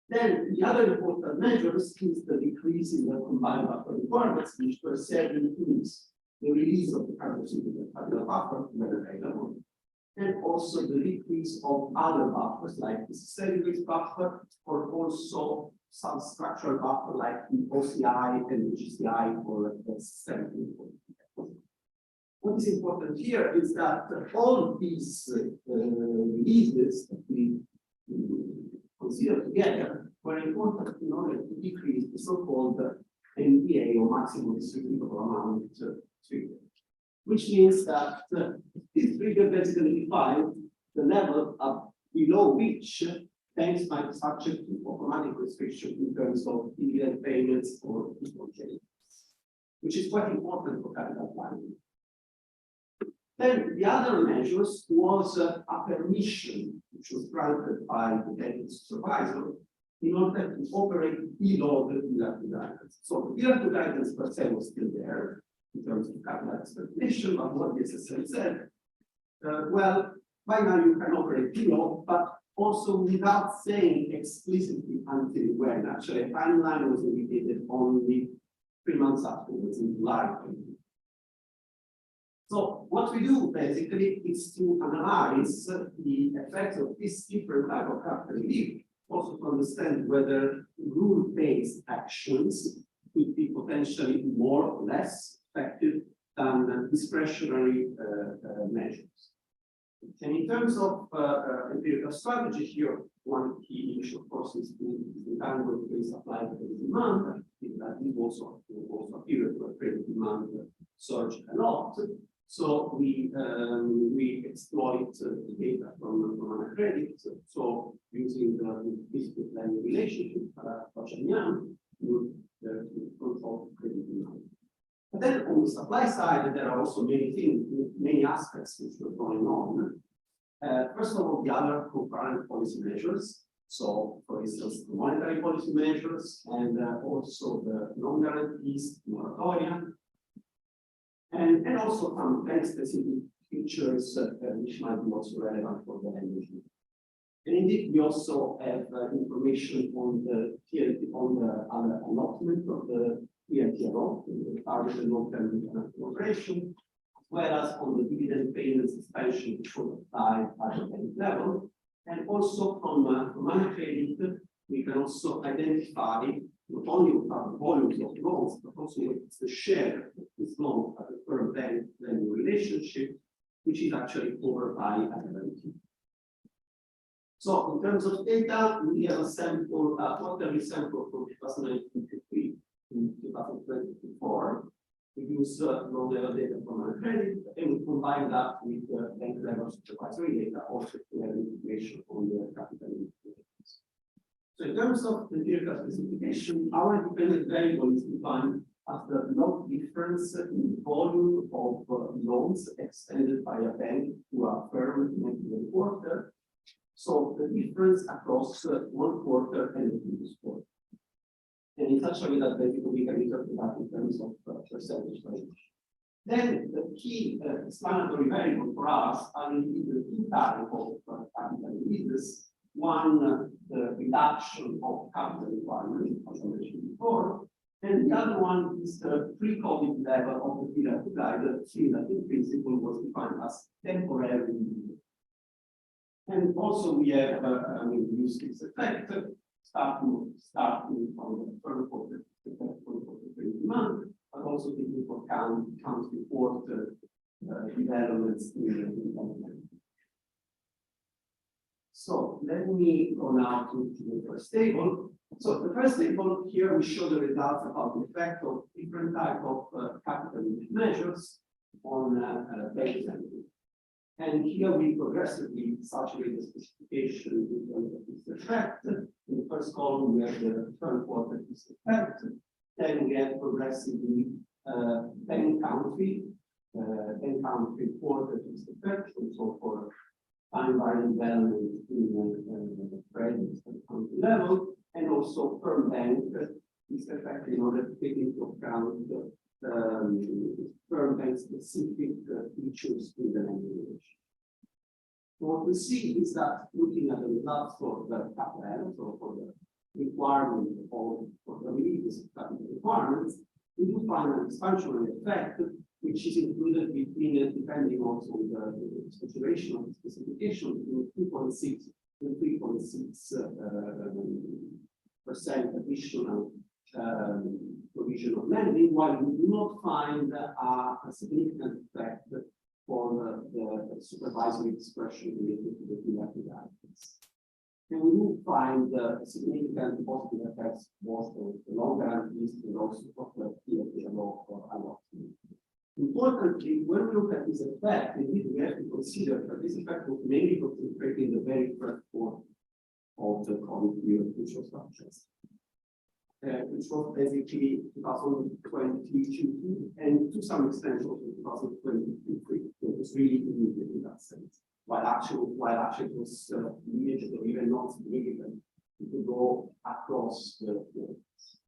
Then the other important measures is the decrease in the combined buffer requirements, which per se includes the release of the capital buffer when available, and also the decrease of other buffers like the systemic risk buffer, or also some structural buffer like the OCI and the GCI for the systemic risk. What is important here is that all these releases that we consider together were important in order to decrease the so-called MDA or maximum distributable amount trigger, which means that this trigger basically defines the level of below which banks might be subject to automatic restriction in terms of dividend payments or equal changes, which is quite important for capital planning. Then the other measures was a permission which was granted by the banking supervisor in order to operate below the Pillar 2 guidance. So the Pillar 2 guidance per se was still there in terms of capital expectation, but what the SSM said, well, by now you can operate below, but also without saying explicitly until when. Actually, a timeline was indicated only 3 months afterwards in July. So what we do basically is to analyze the effects of this different type of capital relief, also to understand whether rule-based actions could be potentially more or less effective than discretionary measures. And in terms of empirical strategy here, one key issue, of course, is the tangle between supply and demand. That is also a period where credit demand surged a lot. So we exploit the data from an credit. So using the physical planning relationship, to control credit demand. But then on the supply side, there are also many things, many aspects which were going on. First of all, the other concurrent policy measures. So, for instance, the monetary policy measures and also the non-guarantees, moratorium, and also some bank-specific features which might be also relevant for the energy. And indeed, we also have information on the allotment of the TLTRO, the target and long-term international operation, as well as on the dividend payments expansion which will apply at the bank level. And also from monetary credit, we can also identify not only the volumes of loans, but also the share of this loan at the per bank lending relationship, which is actually covered by a guarantee. So in terms of data, we have a sample, a quarterly sample from 2019 to 2024. We use low-level data from our credit, and we combine that with bank level supervisory data, also to have information on the capital indicators. So in terms of the empirical specification, our dependent variable is defined as the log difference in volume of loans extended by a bank to a firm in a given quarter. So the difference across 1 quarter and the previous quarter. And in such a way that basically we can interpret that in terms of percentage range. Then the key explanatory variable for us are indeed the 2 types of capital releases. One, the reduction of capital requirement, as I mentioned before, and the other one is the pre-COVID level of the Pillar 2 guide, that in principle was defined as temporary. And also we have, use this effect starting from the third quarter, the demand, but also taking into account report developments in the So let me go now to the first table. So the first table here we show the results about the effect of different type of capital measures on bank lending. And here we progressively saturate the specification in terms of this effect. In the first column we have the third quarter this effect. Then we have progressively bank country quarter this effect, and so for time value development in the credit country level, and also per bank this effect in order to take into account per bank specific features in the lending relation. What we see is that looking at the results for the capital, so for the requirement of for the release of capital requirements, we do find an expansionary effect, which is included between, depending also on the saturation of the specification, between 2.6 and 3.6% additional provision of lending, while we do not find a significant effect for the supervisory discretion related to the Pillar 2 guidance. And we do find significant positive effects both for the long guarantees and also for the Pillar law for adoption. Importantly, when we look at this effect, indeed we have to consider that this effect was mainly concentrated in the very first quarter of the COVID period, which was which was basically 2022 and to some extent also 2023. It was really immediate in that sense. While actually it was immediate or even not significant, it could go across the quarters.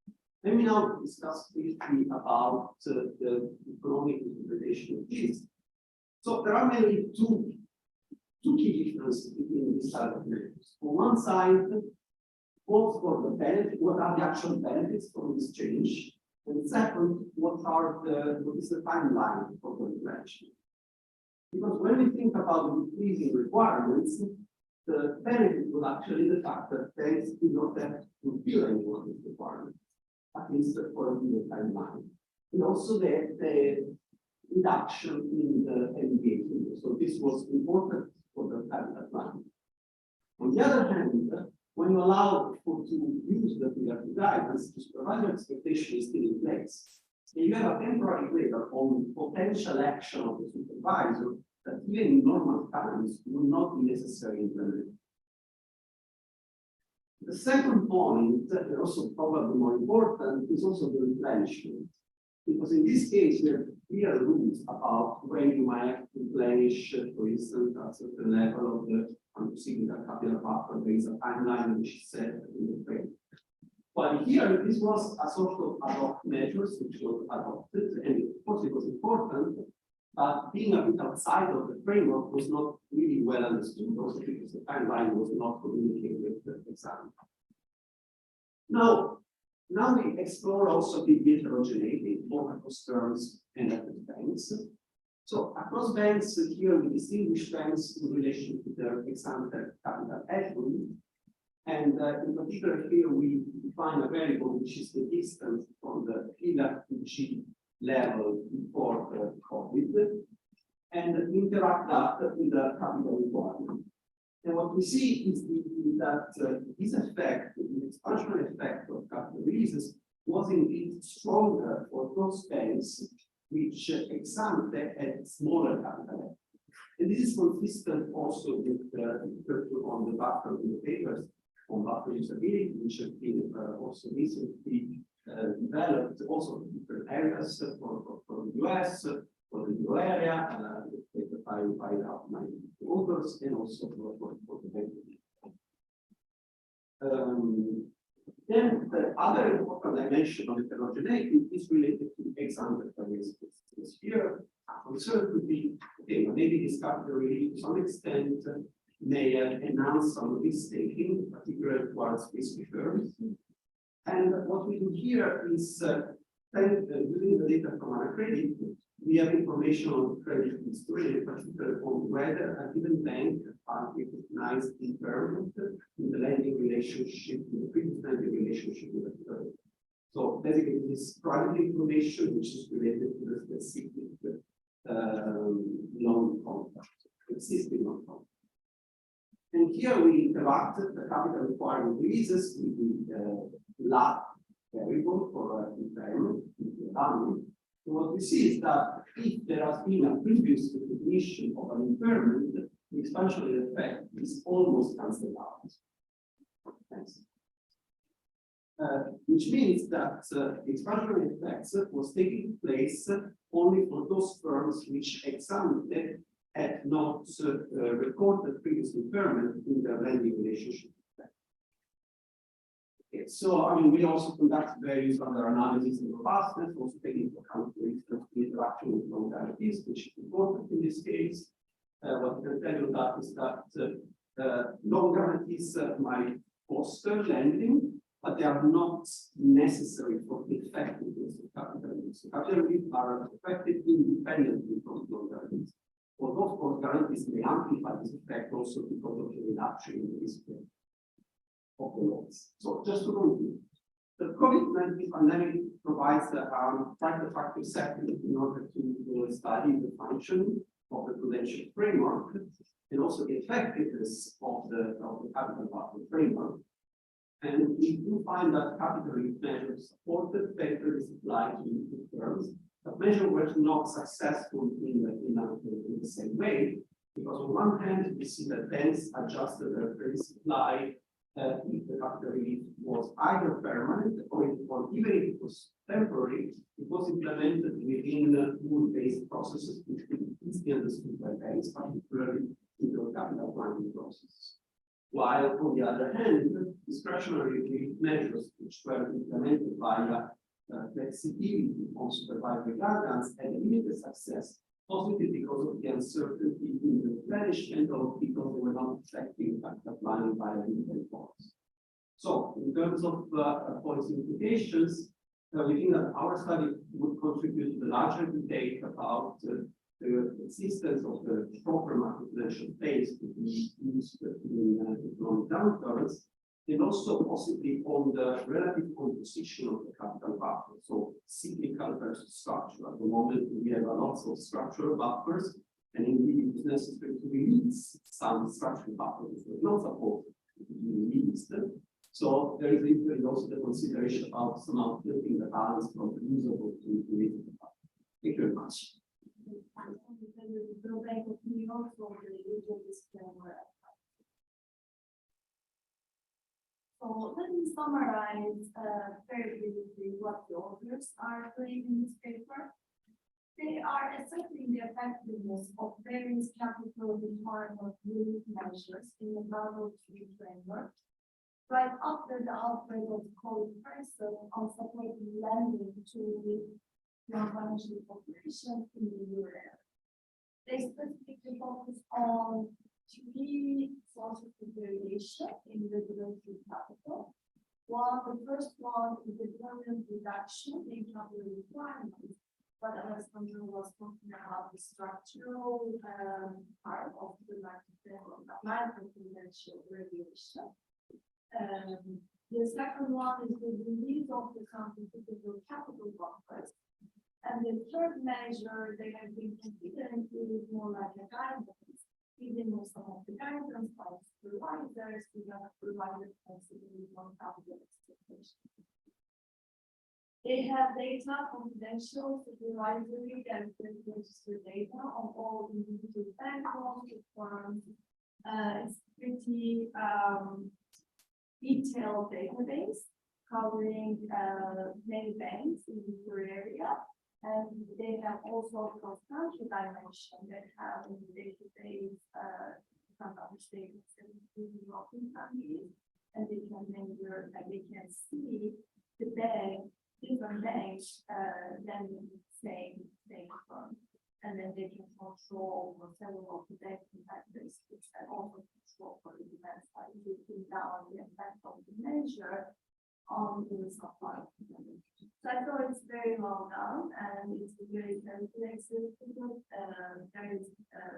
Let me now discuss briefly about the economic interpretation of this. So there are mainly two key differences between these type of measures. On one side, both for the benefit, what are the actual benefits from this change? And second, what is the timeline for the intervention? Because when we think about the decreasing requirements, the benefit was actually the fact that banks do not have to fulfill any of these requirements, at least for a given timeline. And also the reduction in the MBA. So this was important for the capital plan. On the other hand, when you allow people to use the Pillar 2 guidance, the supervisor expectation is still in place. And you have a temporary waiver on potential action of the supervisor that even in normal times will not be necessary in the The second point, and also probably more important, is also the replenishment. Because in this case, we have clear rules about when you might have to replenish, for instance, at a certain level of the countercyclical capital buffer. There is a timeline which is set in the frame. But here, this was a sort of ad hoc measures which was adopted, and of course it was important, but being a bit outside of the framework was not really well understood, also because the timeline was not communicated with the exam. Now we explore also the heterogeneity, both across terms and across banks. So across banks, here we distinguish banks in relation to their exam capital equity. And in particular, here we define a variable which is the distance from the Pillar 2G level before COVID, and interact that with the capital requirement. And what we see is that this effect, the expansionary effect of capital releases, was indeed stronger for those banks which ex-ante had smaller capital. And this is consistent also with the on the buffer in the papers, on buffer usability, which have been also recently developed also in different areas for the US, for the euro area, by my authors, and also for the bank. Then the other important dimension of heterogeneity is related to exam references. Here, concern could be, okay, maybe this capital relief to some extent may enhance some risk taking, particularly towards risky firms. And what we do here is using the data from our credit, we have information on credit history, in particular on whether a given bank has recognized impairment in the lending relationship, in the previous lending relationship with the firm. So basically, this private information which is related to the specific loan contract, existing loan contract. And here we interacted the capital requirement releases with the lab variable for impairment. So what we see is that if there has been a previous recognition of an impairment, the expansionary effect is almost cancelled out. Thanks. Which means that the expansionary effects was taking place only for those firms which examined had not recorded previous impairment in their lending relationship. Okay, so I mean, we also conduct various other analyses and robustness, also taking into account, for instance, the interaction with loan guarantees, which is important in this case. What I can tell you that is that loan guarantees might foster lending, but they are not necessary for the effectiveness of capital needs. So capital needs are affected independently from loan guarantees. Although, of course, guarantees may amplify this effect also because of the reduction in the risk of the loans. So just to conclude, the COVID-19 pandemic provides quite a factor setting in order to study the function of the prudential framework and also the effectiveness of the capital buffer framework. And we do find that capital relief measures supported better supply to input firms, but measures were not successful in the same way, because on one hand, we see that banks adjusted their credit supply if the capital relief was either permanent or even if it was temporary, it was implemented within rule-based processes which could easily understood by banks, particularly in the capital planning process. While on the other hand, discretionary relief measures which were implemented via flexibility on supervisory guidance had limited success, possibly because of the uncertainty in the replenishment or because they were not affecting capital planning by a limited policy. So, in terms of policy implications, we think that our study would contribute to the larger debate about the existence of the proper macroprudential phase to be used in economic downturns, and also possibly on the relative composition of the capital buffer, so cyclical versus structural. At the moment, we have lots of structural buffers, and indeed it is necessary to release some structural buffers that are not supposed to be released. So there is also the consideration about somehow flipping the balance from the usable to the usable buffer. Thank you very much. So let me summarize very briefly what the authors are doing in this paper. They are assessing the effectiveness of various capital requirement relief measures in the Basel III framework, right after the outbreak of COVID crisis on supporting lending to non-financial populations in the euro area. They specifically focus on three sources of variation in regulatory capital. The first one is the permanent reduction in capital requirements, but Alessandro was talking about the structural part of the macroprudential regulation. The second one is the release of the countercyclical capital buffers. And the third measure they have been considering is more like a guidance. Even though some of the guidance by supervisors, we have provided flexibility on capital expectations. They have data, confidential, supervisory, and registered data on all individual bank loans, firms. It's pretty detailed database covering many banks in the area. And they have also cross-country dimension that have in the database some other states in European countries, and they can measure and they can see the bank, different banks than the same firm. And then they can control for several of the bank characteristics and also control for the demand side, looking down the effect of the measure on the supply. So I thought it's very well done and it's very flexible. There is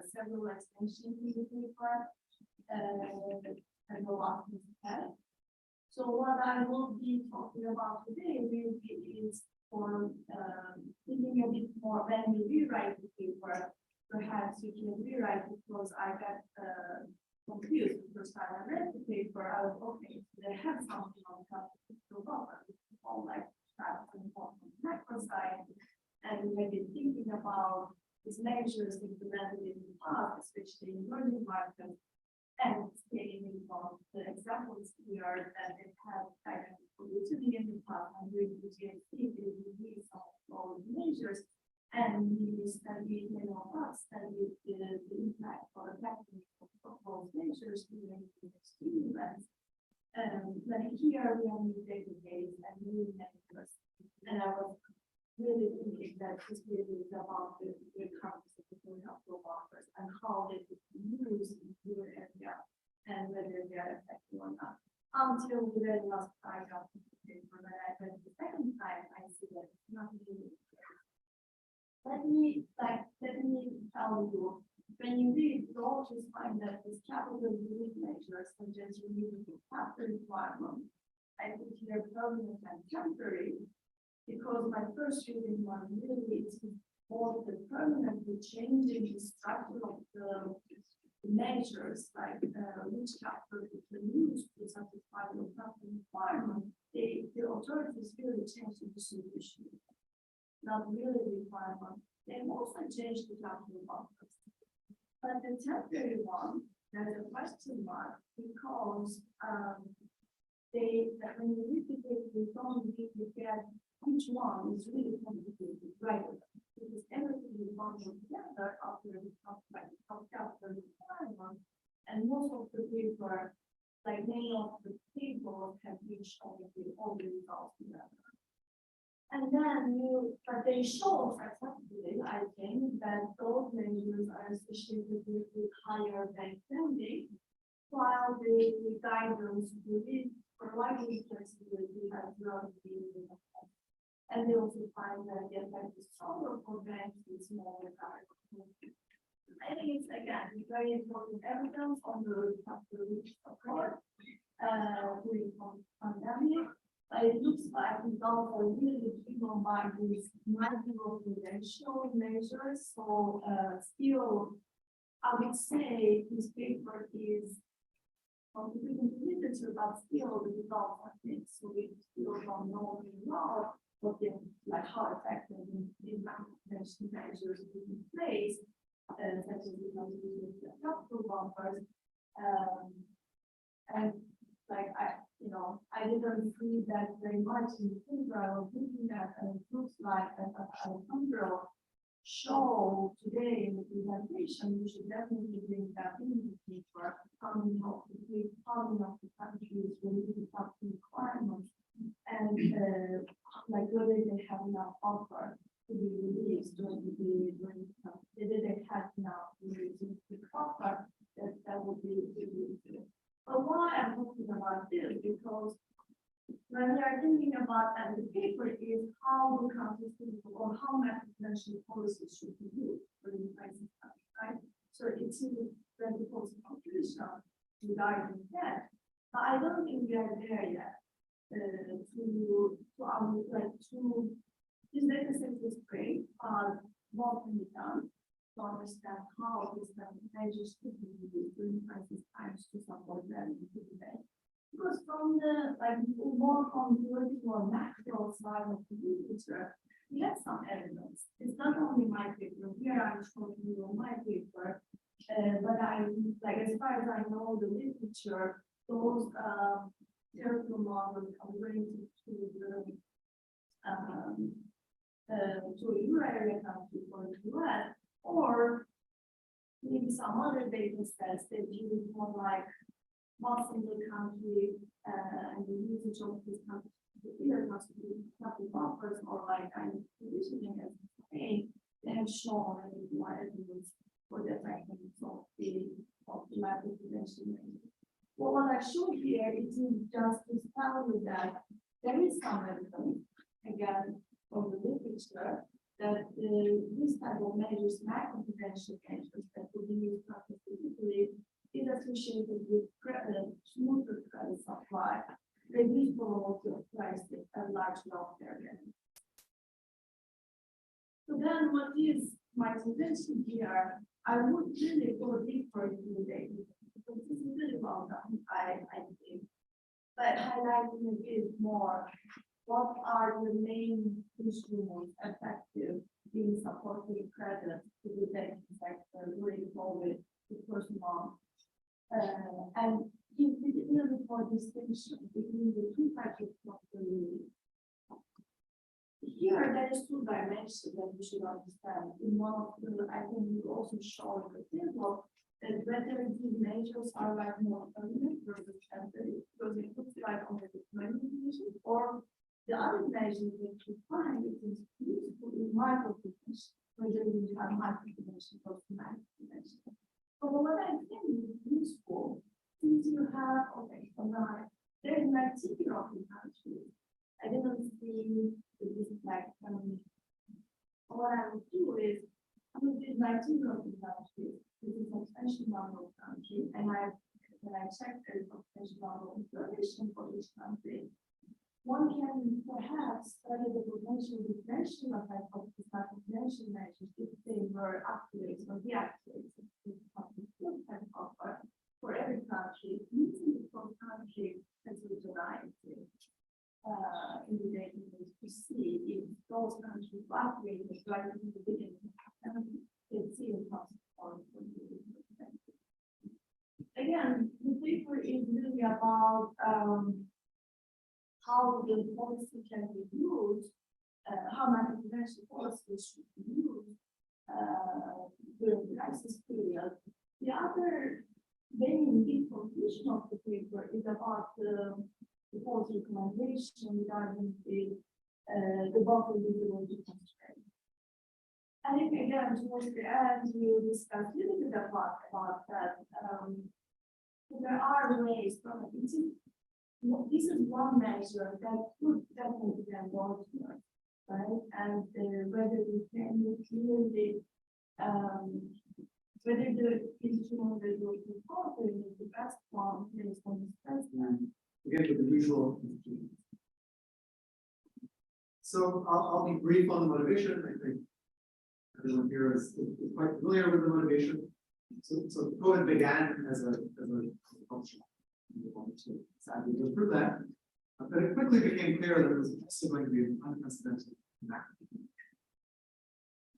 several extensions in the paper and a lot of that. So what I will be talking about today really is for thinking a bit more when you rewrite the paper. Perhaps you can rewrite it because I got confused the first time I read the paper. I was okay, they have something on top of the buffer, all like that and on the macro side, and maybe thinking about these measures implemented in the past, especially in emerging markets, and scaling from the examples here that they have kind of utility in the past and doing the GSP, they release some of those measures, and we study, not study the impact or effectiveness of those measures during the extreme events. But here we have new database and new measures, and I was really thinking that this really is about the concept of the capital buffers and how they could be used in your area and whether they are effective or not. Until the very last paragraph of the paper, when I read the second time, I see that it's not really. Let me tell you, when you read, you always find that this capital relief measures such as removing the capital requirement, I put here permanent and temporary, because my first reading one really is more the permanently changing the structure of the measures, like which capital we can use to satisfy the capital requirement. The authorities really changed the distribution, not really the requirement. They've also changed the capital buffers. But the temporary one, there's a question mark because when you read the paper, you don't really get which one is really complicated, right? Because everything is bundled together after we talk about the capital requirement, and most of the paper, like many of the tables, have reached all the results together. And then but they show successfully, I think, that those measures are associated with higher bank lending, while the guidance really providing flexibility has not been effective. And they also find that the effect is stronger for banks with smaller guidance. I think it's again very important evidence on the capital relief approach during the pandemic. But it looks like we don't really driven by these micro-prudential measures. So still, I would say this paper is contributing to literature, but still the results are mixed. So we still don't know very well what the how effective these micro-prudential measures will be in place, such as the capital buffers, and I didn't see that very much in the paper. I was looking at, and it looks like that Alessandro show today in the presentation. We should definitely bring that in the paper. How many of the countries will meet the capital requirements, and whether they have enough offer to be released during whether they have enough to release the offer. That would be really good. But why I'm talking about this, because when we are thinking about that, the paper is how the countries or how macroprudential policies should be used for the crisis time, right? So it's in the constitution regarding that, but I don't think we are there yet. This data set is great, but what can be done to understand how these measures could be used during crisis times to support them in the bank. Because from the more from the more macro side of the literature, we have some evidence. It's not only my paper. Here I'm showing you my paper, but as far as I know, the literature, those theoretical model related to a euro area country for the US, or maybe some other data sets that use more like one single country and the usage of this country either country buffers or like kind of positioning as a they have shown more evidence for the effectiveness of the optimal prevention. Well, what I show here is just to tell you that there is some evidence, again, from the literature, that this type of measures, macro-prevention measures that will be used specifically, is associated with smoother credit supply, reduced volatility of prices at large long area. So then what is my suggestion here? I would really go deeper into the data because this is really well done, I think. But highlighting a bit more, what are the main instruments effective in supporting credit to the banking sector during COVID, the first month? And give a little bit more distinction between the two types of portfolio. Here, there is two dimensions that we should understand. In one of the, I think you also showed the table that whether these measures are like more permanent versus temporary, because it looks like only the money condition, or the other measures that you find it is useful in micro prevention, whether you have micro prevention or macro prevention. So what I think is useful, since you have, okay, so now there's an activity of the country. I didn't see this like what I would do is with this 19 of the country, this is a potential number of country, and when I check the potential number of information for each country, one can perhaps study the potential differential effect of this type of prevention measures if they were activated or deactivated for every country, using the country as a variety. In the data to see if those countries activate the right in the beginning and see the consequence. Again, the paper is really about how the policy can be used, how macro prevention policy should be used during the crisis period. The other very big conclusion of the paper is about the policy recommendation regarding the buffer visibility constraint. I think again, towards the end, we will discuss a little bit about that. There are ways from it. This is one measure that could definitely be involved here, right? And whether we can clearly, whether the instrument that you're proposing is the best one based on this president. Again, with the usual. So I'll be brief on the motivation. I think everyone here is quite familiar with the motivation. So COVID began as a culture. We wanted to sadly go through that. But it quickly became clear that it was also going to be an unprecedented macro.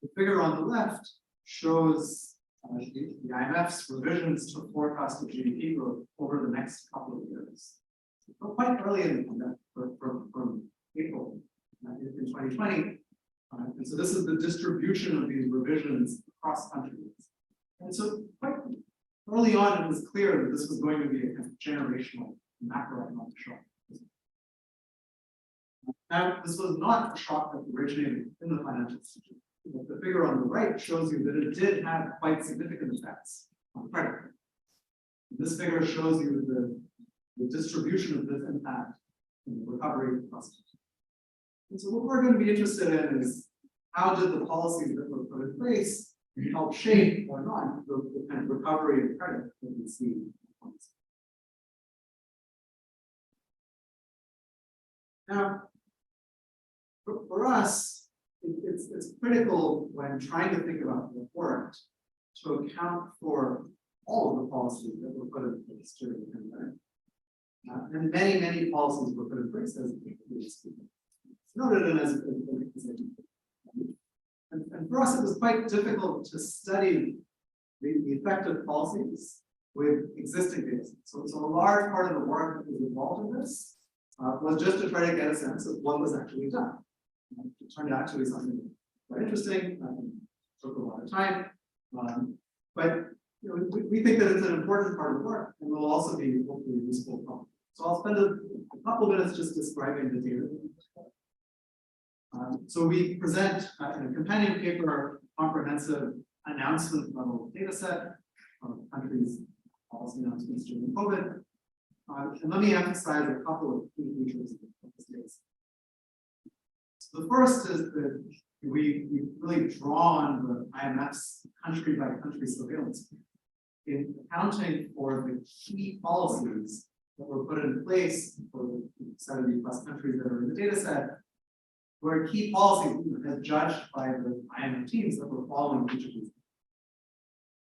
The figure on the left shows the IMF's revisions to the forecast of GDP growth over the next couple of years. So quite early in the pandemic, from April in 2020. And so this is the distribution of these revisions across countries. And so quite early on, it was clear that this was going to be a kind of generational macroeconomic shock. Now, this was not a shock that originated in the financial system. The figure on the right shows you that it did have quite significant effects on credit. This figure shows you the distribution of this impact in the recovery across the system. And so what we're going to be interested in is how did the policies that were put in place help shape or not the kind of recovery and credit that we see. Now, for us, it's critical when trying to think about the report to account for all of the policies that were put in place during the pandemic. And many policies were put in place as it's noted and as and for us, it was quite difficult to study the effect of policies with existing data. So a large part of the work that was involved in this was just to try to get a sense of what was actually done. It turned out to be something quite interesting. Took a lot of time, but you know, we think that it's an important part of the work, and will also be hopefully useful. So I'll spend a couple minutes just describing the data. So we present in a companion paper comprehensive announcement level data set of countries' policy announcements during COVID. And let me emphasize a couple of key features of this data set. So the first is that we really draw on the IMF's country by country surveillance in accounting for the key policies that were put in place for the 70 plus countries that are in the data set, where key policies as judged by the IMF teams that were following each of these.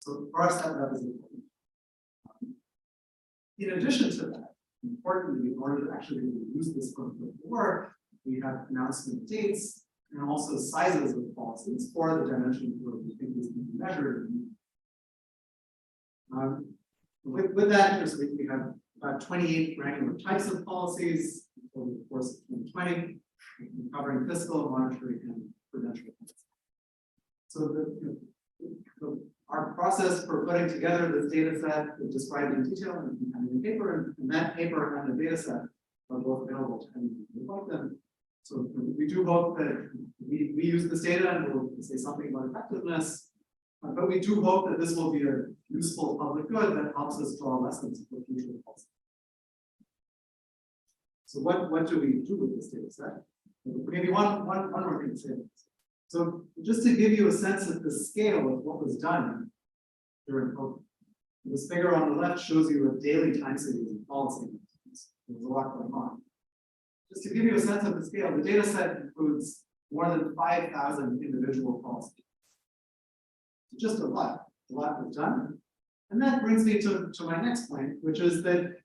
So for us, that is important. In addition to that, importantly, in order to actually use this for work, we have announcement dates and also sizes of policies for the dimensions where we think this can be measured. With that, we have about 28 granular types of policies over the course of 2020, covering fiscal, monetary, and prudential policy. So our process for putting together this data set is described in detail in the paper, and that paper and the data set are both available to anyone who wants them. So we do hope that we use this data and we'll say something about effectiveness, but we do hope that this will be a useful public good that helps us draw lessons for future policy. So what do we do with this data set? Maybe one more thing to say. So just to give you a sense of the scale of what was done during COVID, this figure on the left shows you a daily time series of policy. There's a lot going on. Just to give you a sense of the scale, the data set includes more than 5,000 individual policies. Just a lot was done. And that brings me to my next point, which is that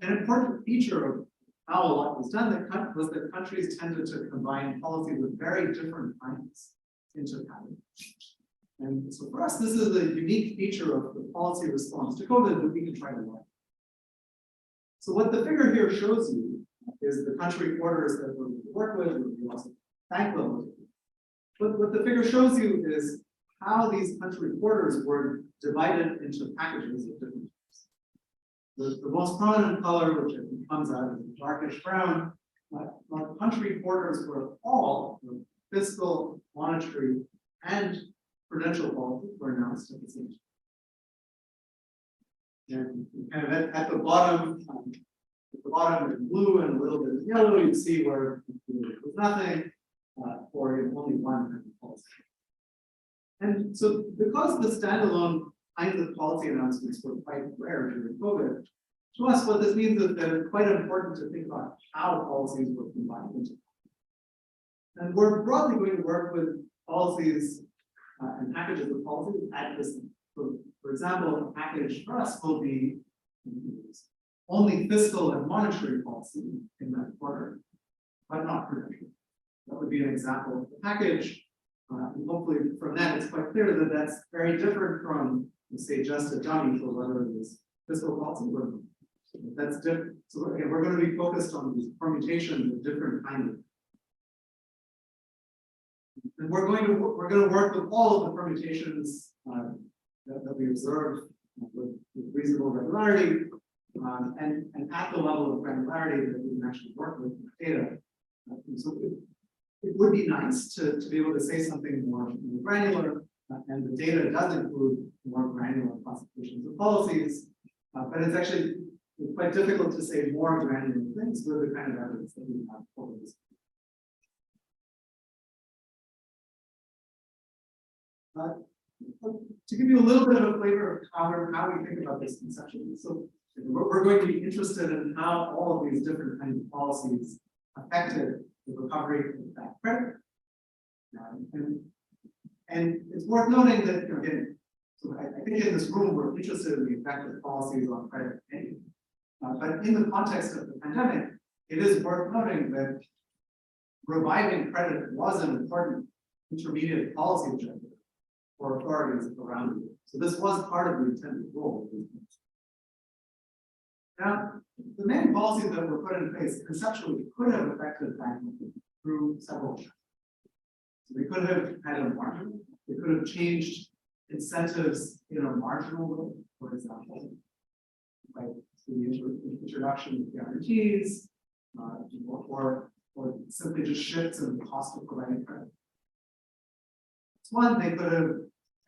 an important feature of how a lot was done was that countries tended to combine policies with very different kinds into package. And so for us, this is a unique feature of the policy response to COVID that we can try to learn. So what the figure here shows you is the country orders that we work with, we also bank level. But what the figure shows you is how these country orders were divided into packages of different types. The most prominent color, which comes out as darkish brown, country orders were all fiscal, monetary, and prudential policies were announced at the same time. And kind of at the bottom in blue and a little bit of yellow, you see where there was nothing, or only one kind of policy. And so because the standalone kinds of policy announcements were quite rare during COVID, to us, what this means is that it's quite important to think about how policies were combined into. And we're broadly going to work with policies and packages of policies at this. So, for example, a package for us will be only fiscal and monetary policy in that quarter, but not prudential. That would be an example of the package. And hopefully from that, it's quite clear that that's very different from, say, just a dummy for whether it is fiscal policy or not. That's different. So again, we're going to be focused on these permutations of different kinds of. And we're going to work with all of the permutations that we observe with reasonable regularity, and at the level of granularity that we can actually work with data. So it would be nice to be able to say something more granular, and the data does include more granular classifications of policies, but it's actually quite difficult to say more granular things with the kind of evidence that we have over this. To give you a little bit of a flavor of how we think about this conceptually, so we're going to be interested in how all of these different kinds of policies affected the recovery of that credit. And it's worth noting that, again, so I think in this room we're interested in the effect of policies on credit anyway. But in the context of the pandemic, it is worth noting that reviving credit was an important intermediate policy objective or authorities around you. So this was part of the intended role. Now, the main policies that were put in place conceptually could have affected banking through several channels. So they could have had a margin, they could have changed incentives in a marginal way, for example, like the introduction of guarantees, or simply just shifts in the cost of providing credit. One, they could have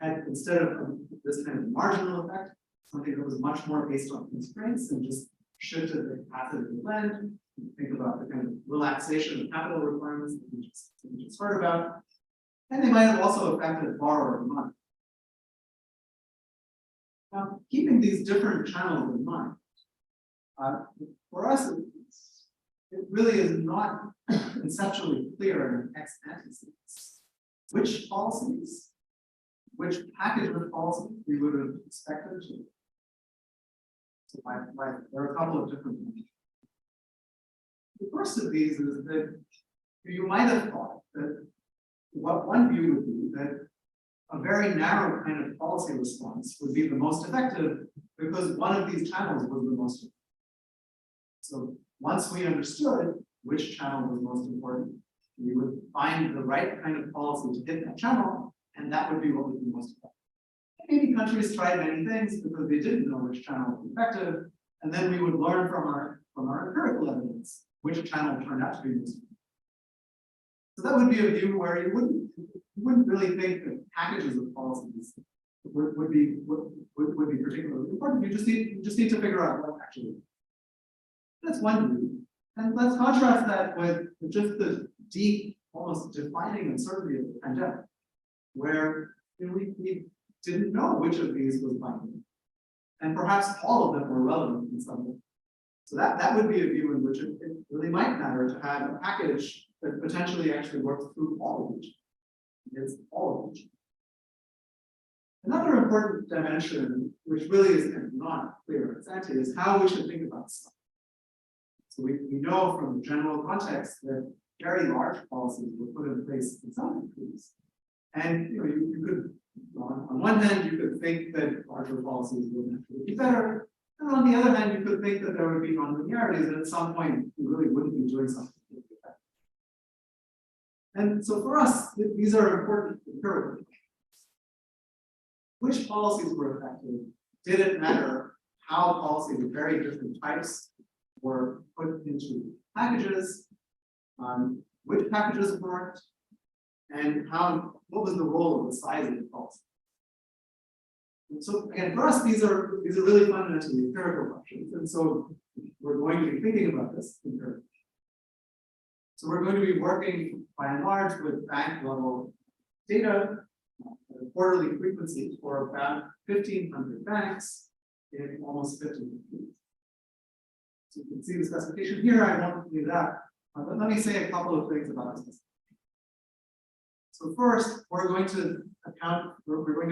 had, instead of this kind of marginal effect, something that was much more based on constraints and just shifted the capacity to lend. Think about the kind of relaxation of capital requirements that we just heard about. And they might have also affected borrower demand. Now, keeping these different channels in mind, for us, it really is not conceptually clear in an ex ante sense which policies, which package of policies we would have expected to. So there are a couple of different ones. The first of these is that you might have thought that what one view would be that a very narrow kind of policy response would be the most effective because one of these channels was the most effective. So once we understood which channel was most important, we would find the right kind of policy to hit that channel, and that would be what would be most effective. Maybe countries tried many things because they didn't know which channel was effective, and then we would learn from our empirical evidence which channel turned out to be most effective. So that would be a view where you wouldn't really think that packages of policies would be particularly important. You just need to figure out what actually. That's one view. And let's contrast that with just the deep, almost defining uncertainty of the pandemic, where we didn't know which of these was binding. And perhaps all of them were relevant in some way. So that would be a view in which it really might matter to have a package that potentially actually works through all of each. It's all of each. Another important dimension, which really is kind of not clear exactly, is how we should think about stuff. So we know from the general context that very large policies were put in place in some countries. And you could, on one hand, you could think that larger policies would actually be better. And on the other hand, you could think that there would be nonlinearities, and at some point, you really wouldn't be doing something. And so for us, these are important empirical questions. Which policies were effective? Did it matter how policies of very different types were put into packages? Which packages worked? And what was the role of the size of the policy? And so again, for us, these are really fundamentally empirical questions. And so we're going to be thinking about this empirically. So we're going to be working by and large with bank level data, quarterly frequency for about 1,500 banks in almost 50 countries. So you can see the specification here. I won't do that, but let me say a couple of things about this. So first, we're going to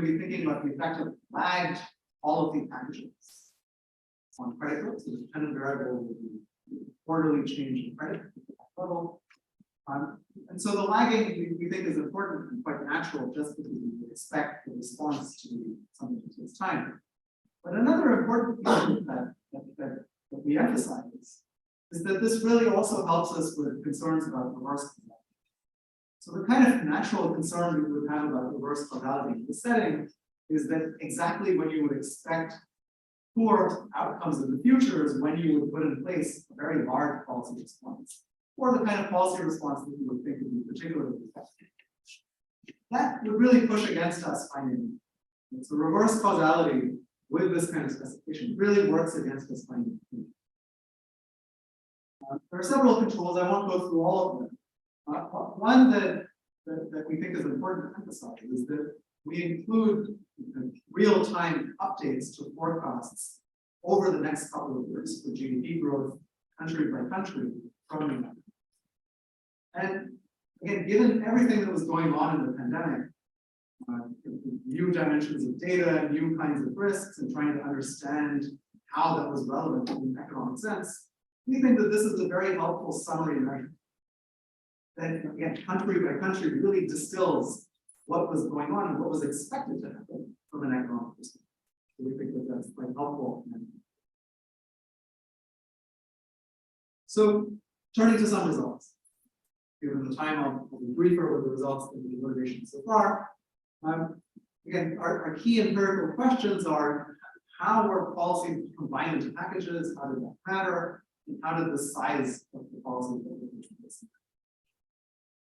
be thinking about the effect of lagged policy packages on credit growth. So the dependent variable will be quarterly change in credit level. And so the lagging we think is important and quite natural just because we would expect the response to be something that takes time. But another important thing that we emphasize is that this really also helps us with concerns about reverse causality. So the kind of natural concern we would have about reverse causality in this setting is that exactly when you would expect poor outcomes in the future is when you would put in place a very large policy response, or the kind of policy response that you would think would be particularly effective. That would really push against us finding. So reverse causality with this kind of specification really works against us finding. There are several controls. I won't go through all of them. One that we think is important to emphasize is that we include real-time updates to forecasts over the next couple of years for GDP growth, country by country, from the. And again, given everything that was going on in the pandemic, new dimensions of data, new kinds of risks, and trying to understand how that was relevant in economic sense, we think that this is a very helpful summary measure that, again, country by country really distills what was going on and what was expected to happen from an economic perspective. So we think that that's quite helpful. So turning to some results. Given the time, I'll be briefer with the results of the motivation so far. Again, our key empirical questions are: how were policies combined into packages? How did that matter? And how did the size of the policy that?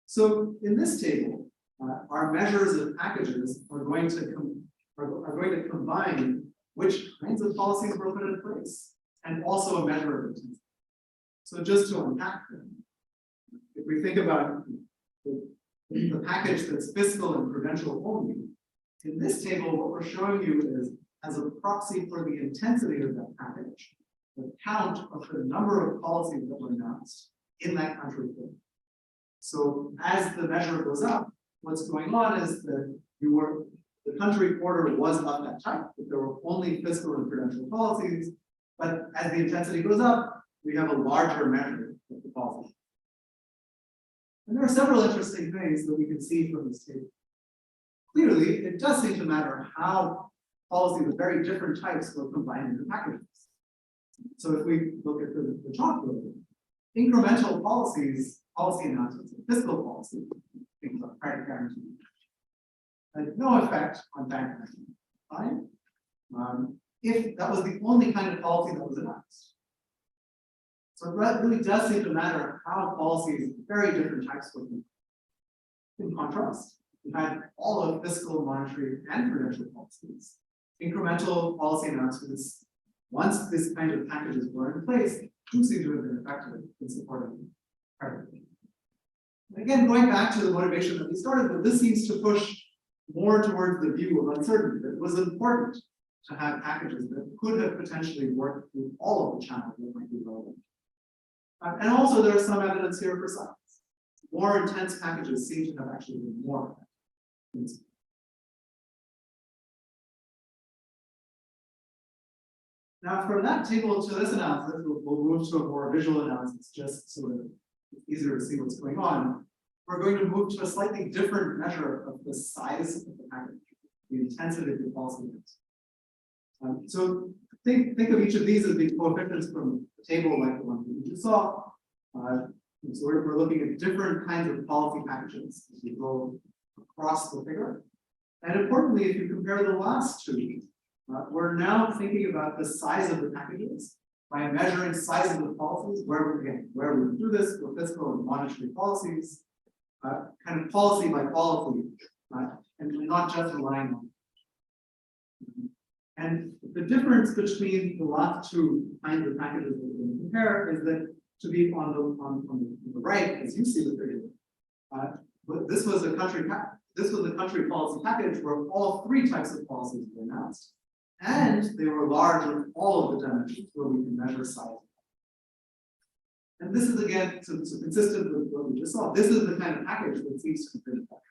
So in this table, our measures of packages are going to combine which kinds of policies were put in place and also a measure of intensity. So just to unpack them, if we think about the package that's fiscal and prudential only, in this table, what we're showing you is, as a proxy for the intensity of that package, the count of the number of policies that were announced in that country code. So as the measure goes up, what's going on is that the country quarter was of that type, that there were only fiscal and prudential policies, but as the intensity goes up, we have a larger measure of the policy. And there are several interesting things that we can see from this table. Clearly, it does seem to matter how policies of very different types were combined into packages. So if we look at the top row, incremental policy announcements, fiscal policy, things like credit guarantee, had no effect on bank lending. Fine. If that was the only kind of policy that was announced. So it really does seem to matter how policies of very different types were combined. In contrast, we had all of fiscal, monetary, and prudential policies. Incremental policy announcements, once this kind of packages were in place, do seem to have been effective in supporting credit. Again, going back to the motivation that we started with, this seems to push more towards the view of uncertainty, that it was important to have packages that could have potentially worked through all of the channels that might be relevant. And also there's some evidence here for size. More intense packages seem to have actually been more effective. Now from that table to this analysis, we'll move to a more visual analysis just so that it's easier to see what's going on. We're going to move to a slightly different measure of the size of the package, the intensity of the policy mix. So think of each of these as being coefficients from a table like the one that we just saw. So we're looking at different kinds of policy packages as we go across the figure. And importantly, if you compare the last two, we're now thinking about the size of the packages by measuring size of the policies, where we do this for fiscal and monetary policies, kind of policy by policy, and not just relying on. And the difference between the last two kinds of packages that we're going to compare is that to be on the right, as you see the figure, this was a country policy package where all three types of policies were announced, and they were large in all of the dimensions where we can measure size. And this is again so consistent with what we just saw. This is the kind of package that seems to have been effective.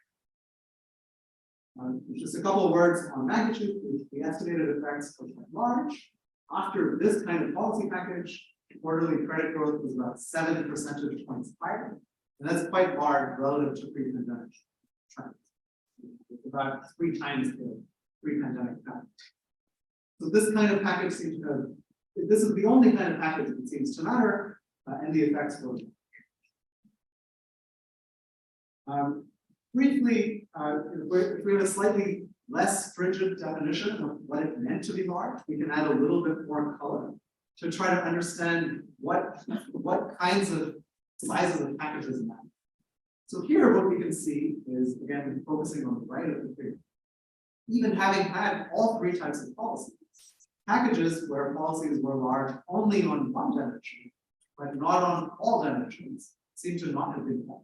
Just a couple of words on magnitude. The estimated effects are quite large. After this kind of policy package, quarterly credit growth was about 7 percentage points higher. And that's quite large relative to pre-pandemic trends. It's about 3 times the pre-pandemic package. So this kind of package seems to have, this is the only kind of package that seems to matter, and the effects were. Briefly, if we have a slightly less stringent definition of what it meant to be large, we can add a little bit more color to try to understand what kinds of sizes of packages matter. So here, what we can see is, again, focusing on the right of the figure, even having had all three types of policies, packages where policies were large only on one dimension, but not on all dimensions, seem to not have been done.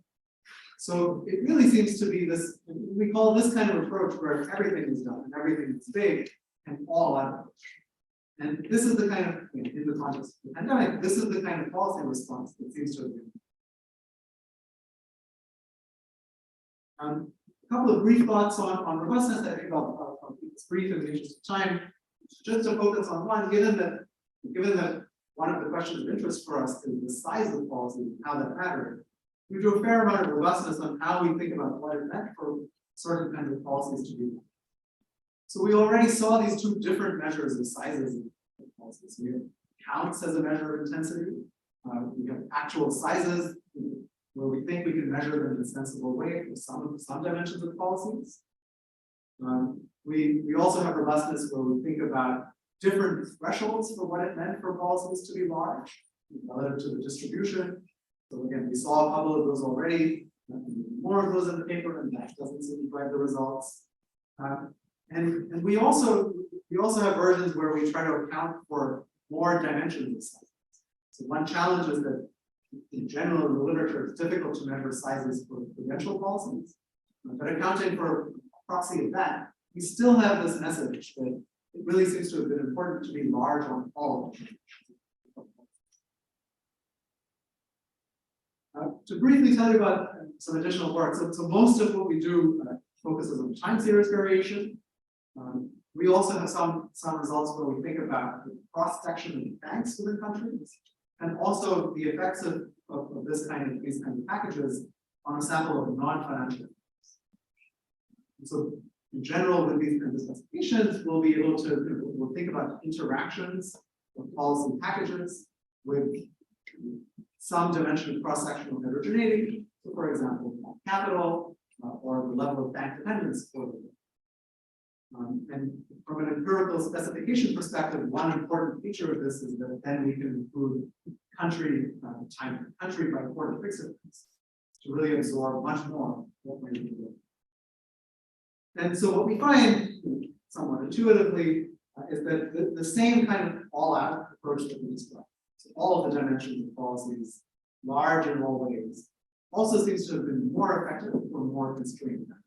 So it really seems to be this, we call this kind of approach where everything is done and everything is big and all average. And this is the kind of, in the context of the pandemic, this is the kind of policy response that seems to have been. A couple of brief thoughts on robustness. I think I'll keep this brief in the interest of time. Just to focus on one, given that one of the questions of interest for us is the size of the policy and how that mattered, we do a fair amount of robustness on how we think about what it meant for certain kinds of policies to be launched. So we already saw these two different measures of sizes of policies. We have counts as a measure of intensity. We have actual sizes where we think we can measure them in a sensible way for some dimensions of policies. We also have robustness where we think about different thresholds for what it meant for policies to be large relative to the distribution. So again, we saw a couple of those already, more of those in the paper, and that doesn't seem to drive the results. And we also have versions where we try to account for more dimensions of size. So one challenge is that in general, in the literature, it's difficult to measure sizes for prudential policies. But accounting for a proxy of that, we still have this message that it really seems to have been important to be large on all of them. To briefly tell you about some additional work, so most of what we do focuses on time series variation. We also have some results where we think about the cross-section of banks within countries, and also the effects of these kind of packages on a sample of non-financial. So in general, with these kinds of specifications, we'll be able to we'll think about interactions of policy packages with some dimension of cross-sectional heterogeneity. So for example, capital or the level of bank dependence for the and from an empirical specification perspective, one important feature of this is that then we can include country by quarter fixed points to really absorb much more what we're doing. And so what we find, somewhat intuitively, is that the same kind of all-out approach that we described, so all of the dimensions of policies, large in all ways, also seems to have been more effective for more constrained banks.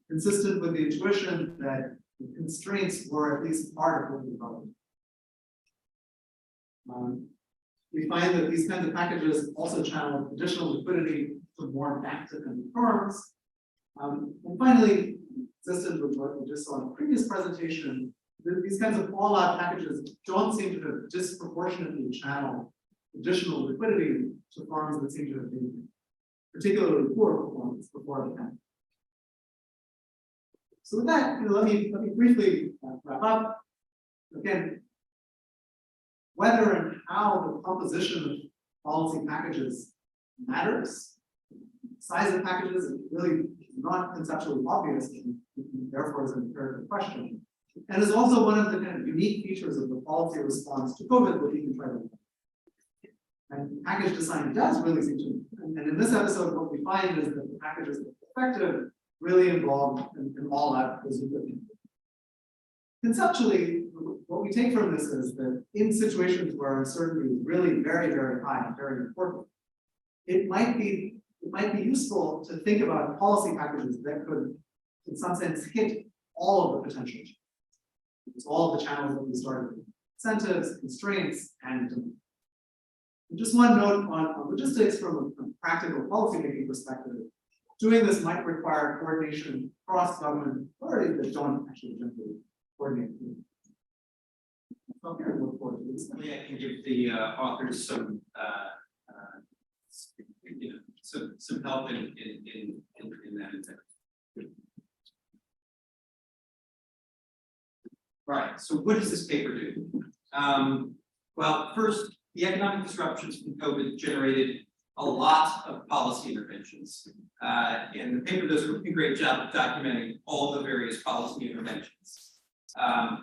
Consistent with the intuition that the constraints were at least part of what we developed. We find that these kinds of packages also channel additional liquidity to more bank-dependent firms. And finally, consistent with what we just saw in the previous presentation, these kinds of all-out packages don't seem to have disproportionately channeled additional liquidity to firms that seem to have been particularly poor performance before the pandemic. So with that, let me briefly wrap up. Again, whether and how the composition of policy packages matters. Size of packages is really not conceptually obvious, and therefore is an empirical question. And is also one of the kind of unique features of the policy response to COVID that we can try to look at. And package design does really seem to, and in this episode, what we find is that the packages that are effective really involved in all-out visibility. Conceptually, what we take from this is that in situations where uncertainty is really very, very high and very important, it might be useful to think about policy packages that could, in some sense, hit all of the potential channels. It's all of the channels that we started with: incentives, constraints, and demand. And just one note on logistics from a practical policymaking perspective. Doing this might require coordination across government authorities that don't actually generally coordinate. So here, look forward to this. I can give the authors some help in that endeavor. Right. So what does this paper do? Well, first, the economic disruptions from COVID generated a lot of policy interventions. And the paper does a great job of documenting all the various policy interventions.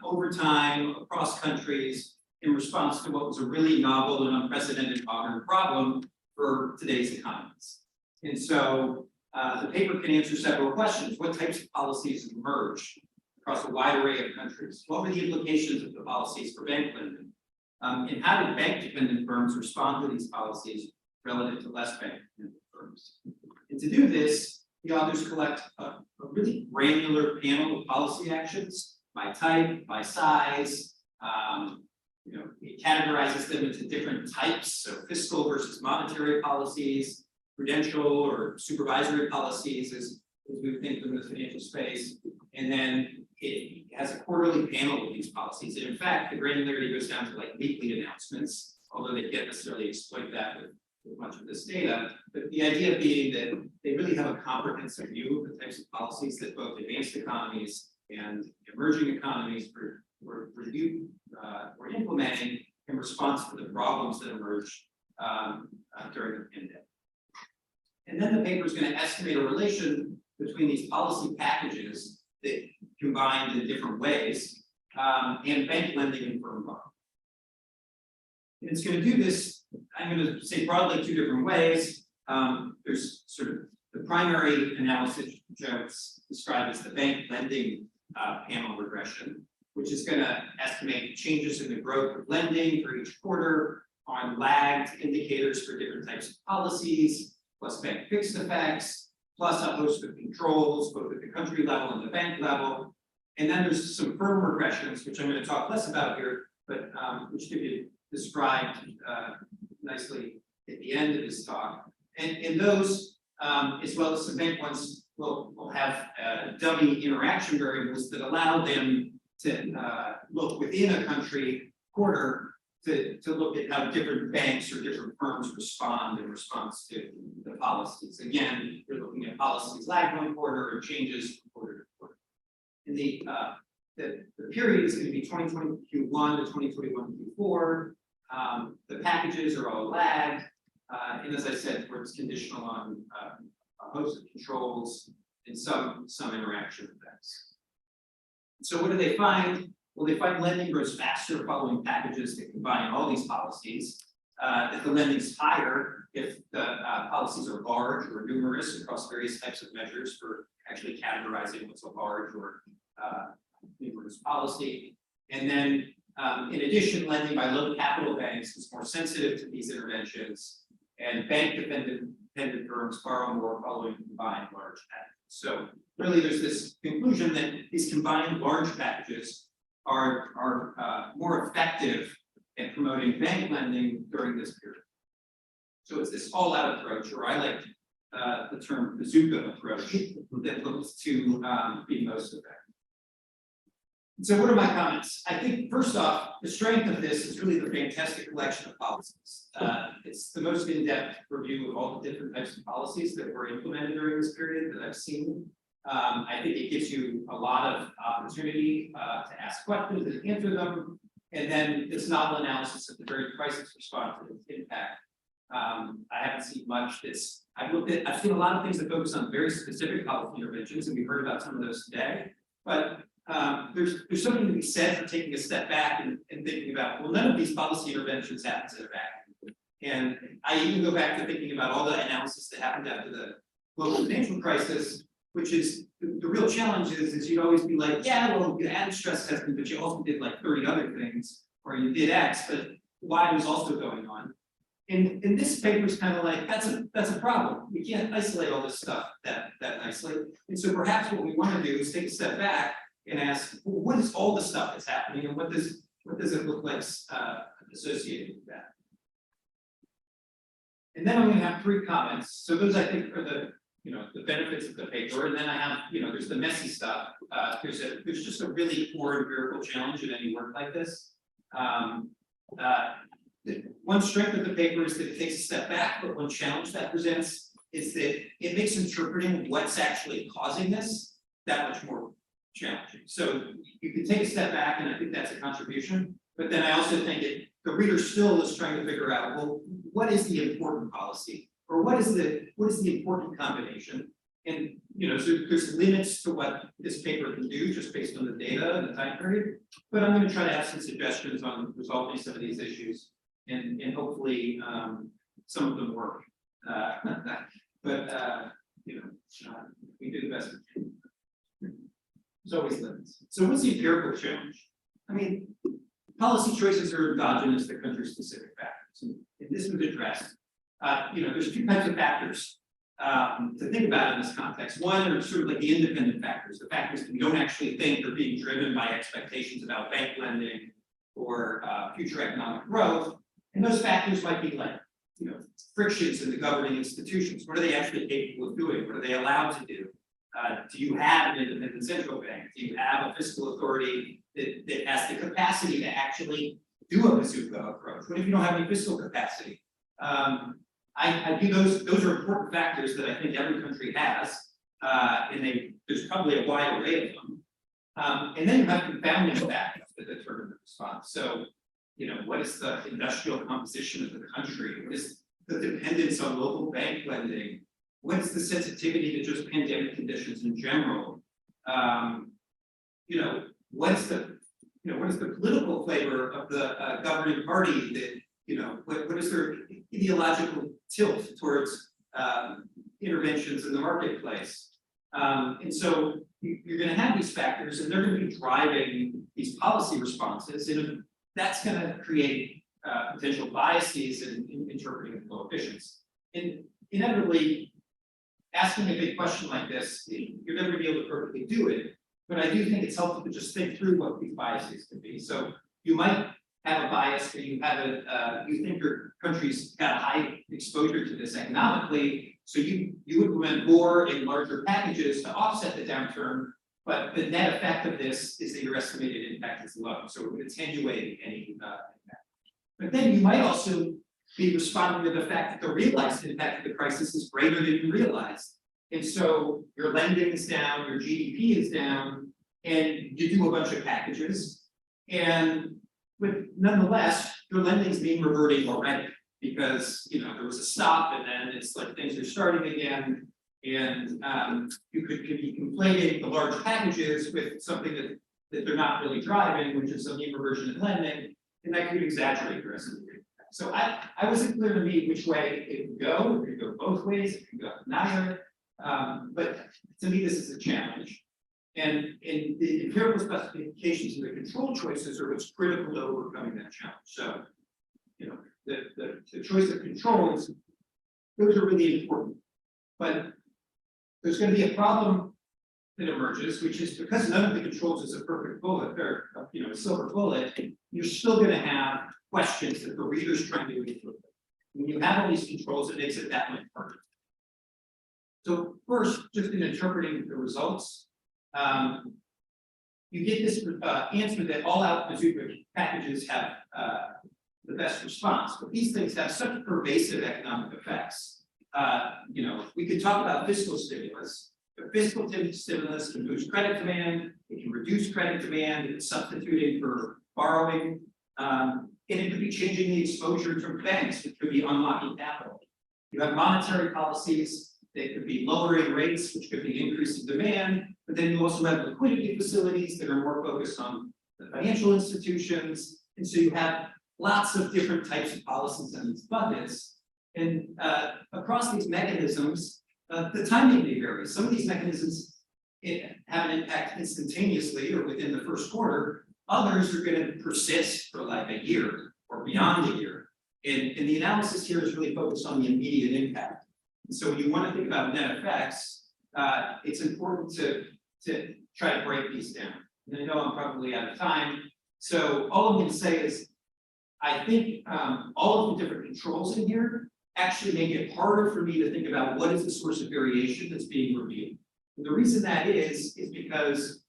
Over time, across countries, in response to what was a really novel and unprecedented modern problem for today's economies. And so the paper can answer several questions. What types of policies emerged across a wide array of countries? What were the implications of the policies for bank lending? And how did bank-dependent firms respond to these policies relative to less bank-dependent firms? And to do this, the authors collect a really granular panel of policy actions by type, by size. It categorizes them into different types, so fiscal versus monetary policies, prudential or supervisory policies, as we think in the financial space. And then it has a quarterly panel of these policies. And in fact, the granularity goes down to like weekly announcements, although they can't necessarily exploit that with much of this data, but the idea being that they really have a comprehensive view of the types of policies that both advanced economies and emerging economies were implementing in response to the problems that emerged during the pandemic. And then the paper is going to estimate a relation between these policy packages that combined in different ways and bank lending and firm borrowing. And it's going to do this, I'm going to say broadly 2 different ways. There's sort of the primary analysis, which I would describe as the bank lending panel regression, which is going to estimate changes in the growth of lending for each quarter on lagged indicators for different types of policies, plus bank fixed effects, plus a host of controls, both at the country level and the bank level. And then there's some firm regressions, which I'm going to talk less about here, but which Divya described nicely at the end of this talk. And those, as well as some bank ones, will have dummy interaction variables that allow them to look within a country quarter to look at how different banks or different firms respond in response to the policies. Again, we're looking at policies lagged 1 quarter or changes from quarter to quarter. And the period is going to be 2020 Q1 to 2021 Q4. The packages are all lagged. And as I said, where it's conditional on a host of controls and some interaction effects. So what do they find? Well, they find lending grows faster following packages that combine all these policies. That the lending is higher if the policies are large or numerous across various types of measures for actually categorizing what's a large or numerous policy. And then, in addition, lending by low capital banks is more sensitive to these interventions, and bank-dependent firms borrow more following combined large packages. So really, there's this conclusion that these combined large packages are more effective at promoting bank lending during this period. So it's this all-out approach, or I like the term bazooka approach, that looks to be most effective. So what are my comments? I think first off, the strength of this is really the fantastic collection of policies. It's the most in-depth review of all the different types of policies that were implemented during this period that I've seen. I think it gives you a lot of opportunity to ask questions and answer them. And then this novel analysis of the very crisis response and its impact. I haven't seen much that's, I've seen a lot of things that focus on very specific policy interventions, and we heard about some of those today. But there's something to be said for taking a step back and thinking about, well, none of these policy interventions happens in a vacuum. And I even go back to thinking about all the analysis that happened after the global financial crisis, which is the real challenge is you'd always be like, yeah, well, you added stress testing, but you also did like 30 other things, or you did X, but Y was also going on. And this paper is kind of like, that's a problem. We can't isolate all this stuff that nicely. And so perhaps what we want to do is take a step back and ask, well, what is all the stuff that's happening, and what does it look like associated with that? And then I'm going to have 3 comments. So those I think are the benefits of the paper, and then I have there's the messy stuff. There's just a really core empirical challenge in any work like this. One strength of the paper is that it takes a step back, but one challenge that presents is that it makes interpreting what's actually causing this that much more challenging. So you can take a step back, and I think that's a contribution. But then I also think the reader still is trying to figure out, well, what is the important policy, or what is the important combination? And so there's limits to what this paper can do just based on the data and the time period. But I'm going to try to have some suggestions on resolving some of these issues, and hopefully some of them work. We do the best we can. There's always limits. So what's the empirical challenge? I mean, policy choices are endogenous to country-specific factors, and this was addressed. There's 2 types of factors to think about in this context. One are sort of like the independent factors, the factors that we don't actually think are being driven by expectations about bank lending or future economic growth. And those factors might be like, frictions in the governing institutions. What are they actually capable of doing? What are they allowed to do? Do you have an independent central bank? Do you have a fiscal authority that has the capacity to actually do a bazooka approach? What if you don't have any fiscal capacity? I view those are important factors that I think every country has, and there's probably a wide array of them. And then you have confounding factors that determine the response. So, what is the industrial composition of the country? What is the dependence on local bank lending? What is the sensitivity to just pandemic conditions in general? What is the political flavor of the governing party that, what is their ideological tilt towards interventions in the marketplace? And so you're going to have these factors, and they're going to be driving these policy responses, and that's going to create potential biases in interpreting the coefficients. And inevitably, asking a big question like this, you're never going to be able to perfectly do it. But I do think it's helpful to just think through what these biases could be. So you might have a bias where you have you think your country's got a high exposure to this economically, so you implement more in larger packages to offset the downturn, but the net effect of this is that your estimated impact is low, so it would attenuate any impact. But then you might also be responding to the fact that the realized impact of the crisis is greater than you realized. And so your lending is down, your GDP is down, and you do a bunch of packages. And nonetheless, your lending is being reverting already because there was a stop, and then it's like things are starting again. And you could be conflating the large packages with something that they're not really driving, which is a mean reversion in lending, and that could exaggerate your estimated impact. So I wasn't clear to me which way it could go. It could go both ways. It could go neither. But to me, this is a challenge. And the empirical specifications of the control choices are what's critical to overcoming that challenge. So, the choice of controls, those are really important. But there's going to be a problem that emerges, which is because none of the controls is a perfect bullet or a silver bullet, you're still going to have questions that the reader's trying to interpret. When you have all these controls, it makes it that much harder. So first, just in interpreting the results, you get this answer that all out bazooka packages have the best response, but these things have such pervasive economic effects. We could talk about fiscal stimulus. The fiscal stimulus can boost credit demand, it can reduce credit demand, it's substituting for borrowing, and it could be changing the exposure to banks, which could be unlocking capital. You have monetary policies. They could be lowering rates, which could be increasing demand, but then you also have liquidity facilities that are more focused on the financial institutions. And so you have lots of different types of policies in these buckets. And across these mechanisms, the timing may vary. Some of these mechanisms have an impact instantaneously or within the first quarter. Others are going to persist for like a year or beyond a year. And the analysis here is really focused on the immediate impact. So when you want to think about net effects, it's important to try to break these down. And I know I'm probably out of time. So all I'm going to say is, I think all of the different controls in here actually make it harder for me to think about what is the source of variation that's being revealed. And the reason that is because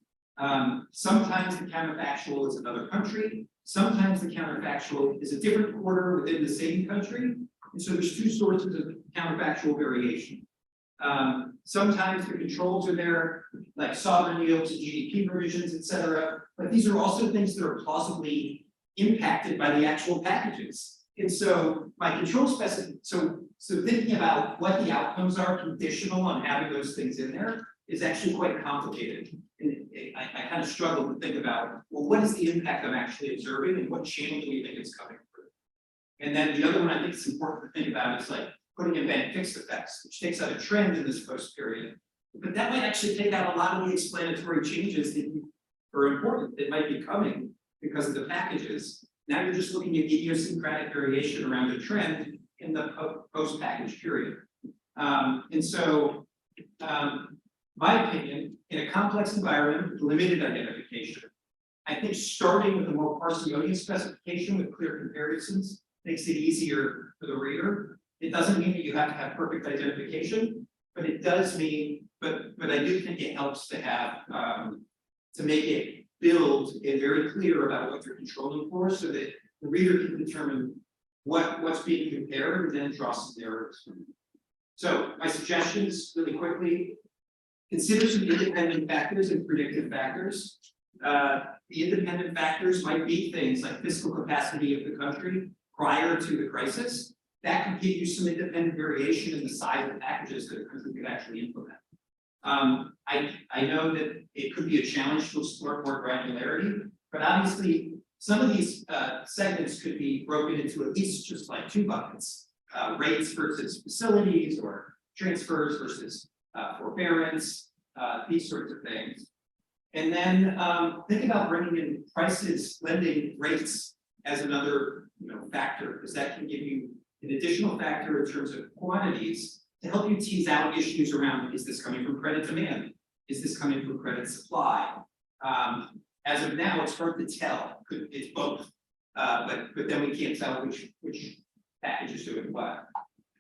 sometimes the counterfactual is another country. Sometimes the counterfactual is a different quarter within the same country. And so there's two sources of counterfactual variation. Sometimes the controls are there, like sovereign yields, GDP revisions, et cetera. But these are also things that are plausibly impacted by the actual packages. And so my control so thinking about what the outcomes are conditional on having those things in there is actually quite complicated. And I kind of struggle to think about, well, what is the impact I'm actually observing and what channel do we think it's coming through? And then the other one I think is important to think about is like putting in bank fixed effects, which takes out a trend in this post period. But that might actually take out a lot of the explanatory changes that are important that might be coming because of the packages. Now you're just looking at idiosyncratic variation around a trend in the post-package period. And so, my opinion, in a complex environment with limited identification, I think starting with a more parsimonious specification with clear comparisons makes it easier for the reader. It doesn't mean that you have to have perfect identification, but it does mean, but I do think it helps to have, to make it build and very clear about what you're controlling for so that the reader can determine what's being compared and then draw some narratives from it. So my suggestions really quickly, consider some independent factors and predictive factors. The independent factors might be things like fiscal capacity of the country prior to the crisis. That can give you some independent variation in the size of packages that a country could actually implement. I know that it could be a challenge to explore more granularity, but obviously some of these segments could be broken into at least just like two buckets, rates versus facilities or transfers versus forbearance, these sorts of things. And then think about bringing in prices, lending rates as another factor, because that can give you an additional factor in terms of quantities to help you tease out issues around, is this coming from credit demand? Is this coming from credit supply? As of now, it's hard to tell. It's both, but then we can't tell which package is doing what.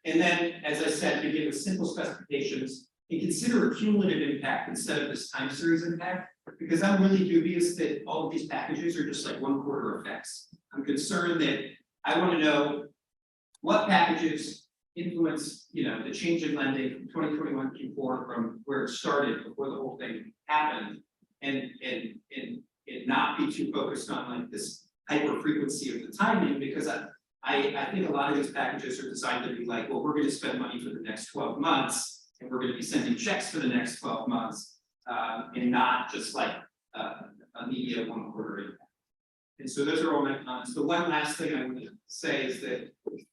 And then, as I said, begin with simple specifications and consider a cumulative impact instead of this time series impact, because I'm really dubious that all of these packages are just like 1 quarter effects. I'm concerned that I want to know what packages influence, the change in lending from 2021 Q4 from where it started before the whole thing happened, and not be too focused on like this hyper frequency of the timing, because I think a lot of these packages are designed to be like, well, we're going to spend money for the next 12 months, and we're going to be sending checks for the next 12 months, and not just like a media 1 quarter impact. And so those are all my comments. The one last thing I want to say is that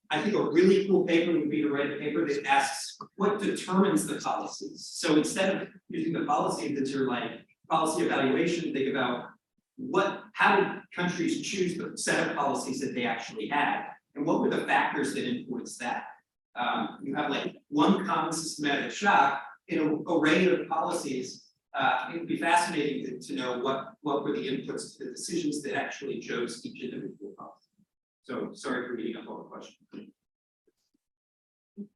I think a really cool paper would be to write a paper that asks what determines the policies. So instead of using the policy that you're like policy evaluation, think about how did countries choose the set of policies that they actually had, and what were the factors that influenced that? You have like one common systematic shock in an array of policies. It would be fascinating to know what were the inputs to the decisions that actually chose each individual policy. So sorry for reading up all the questions.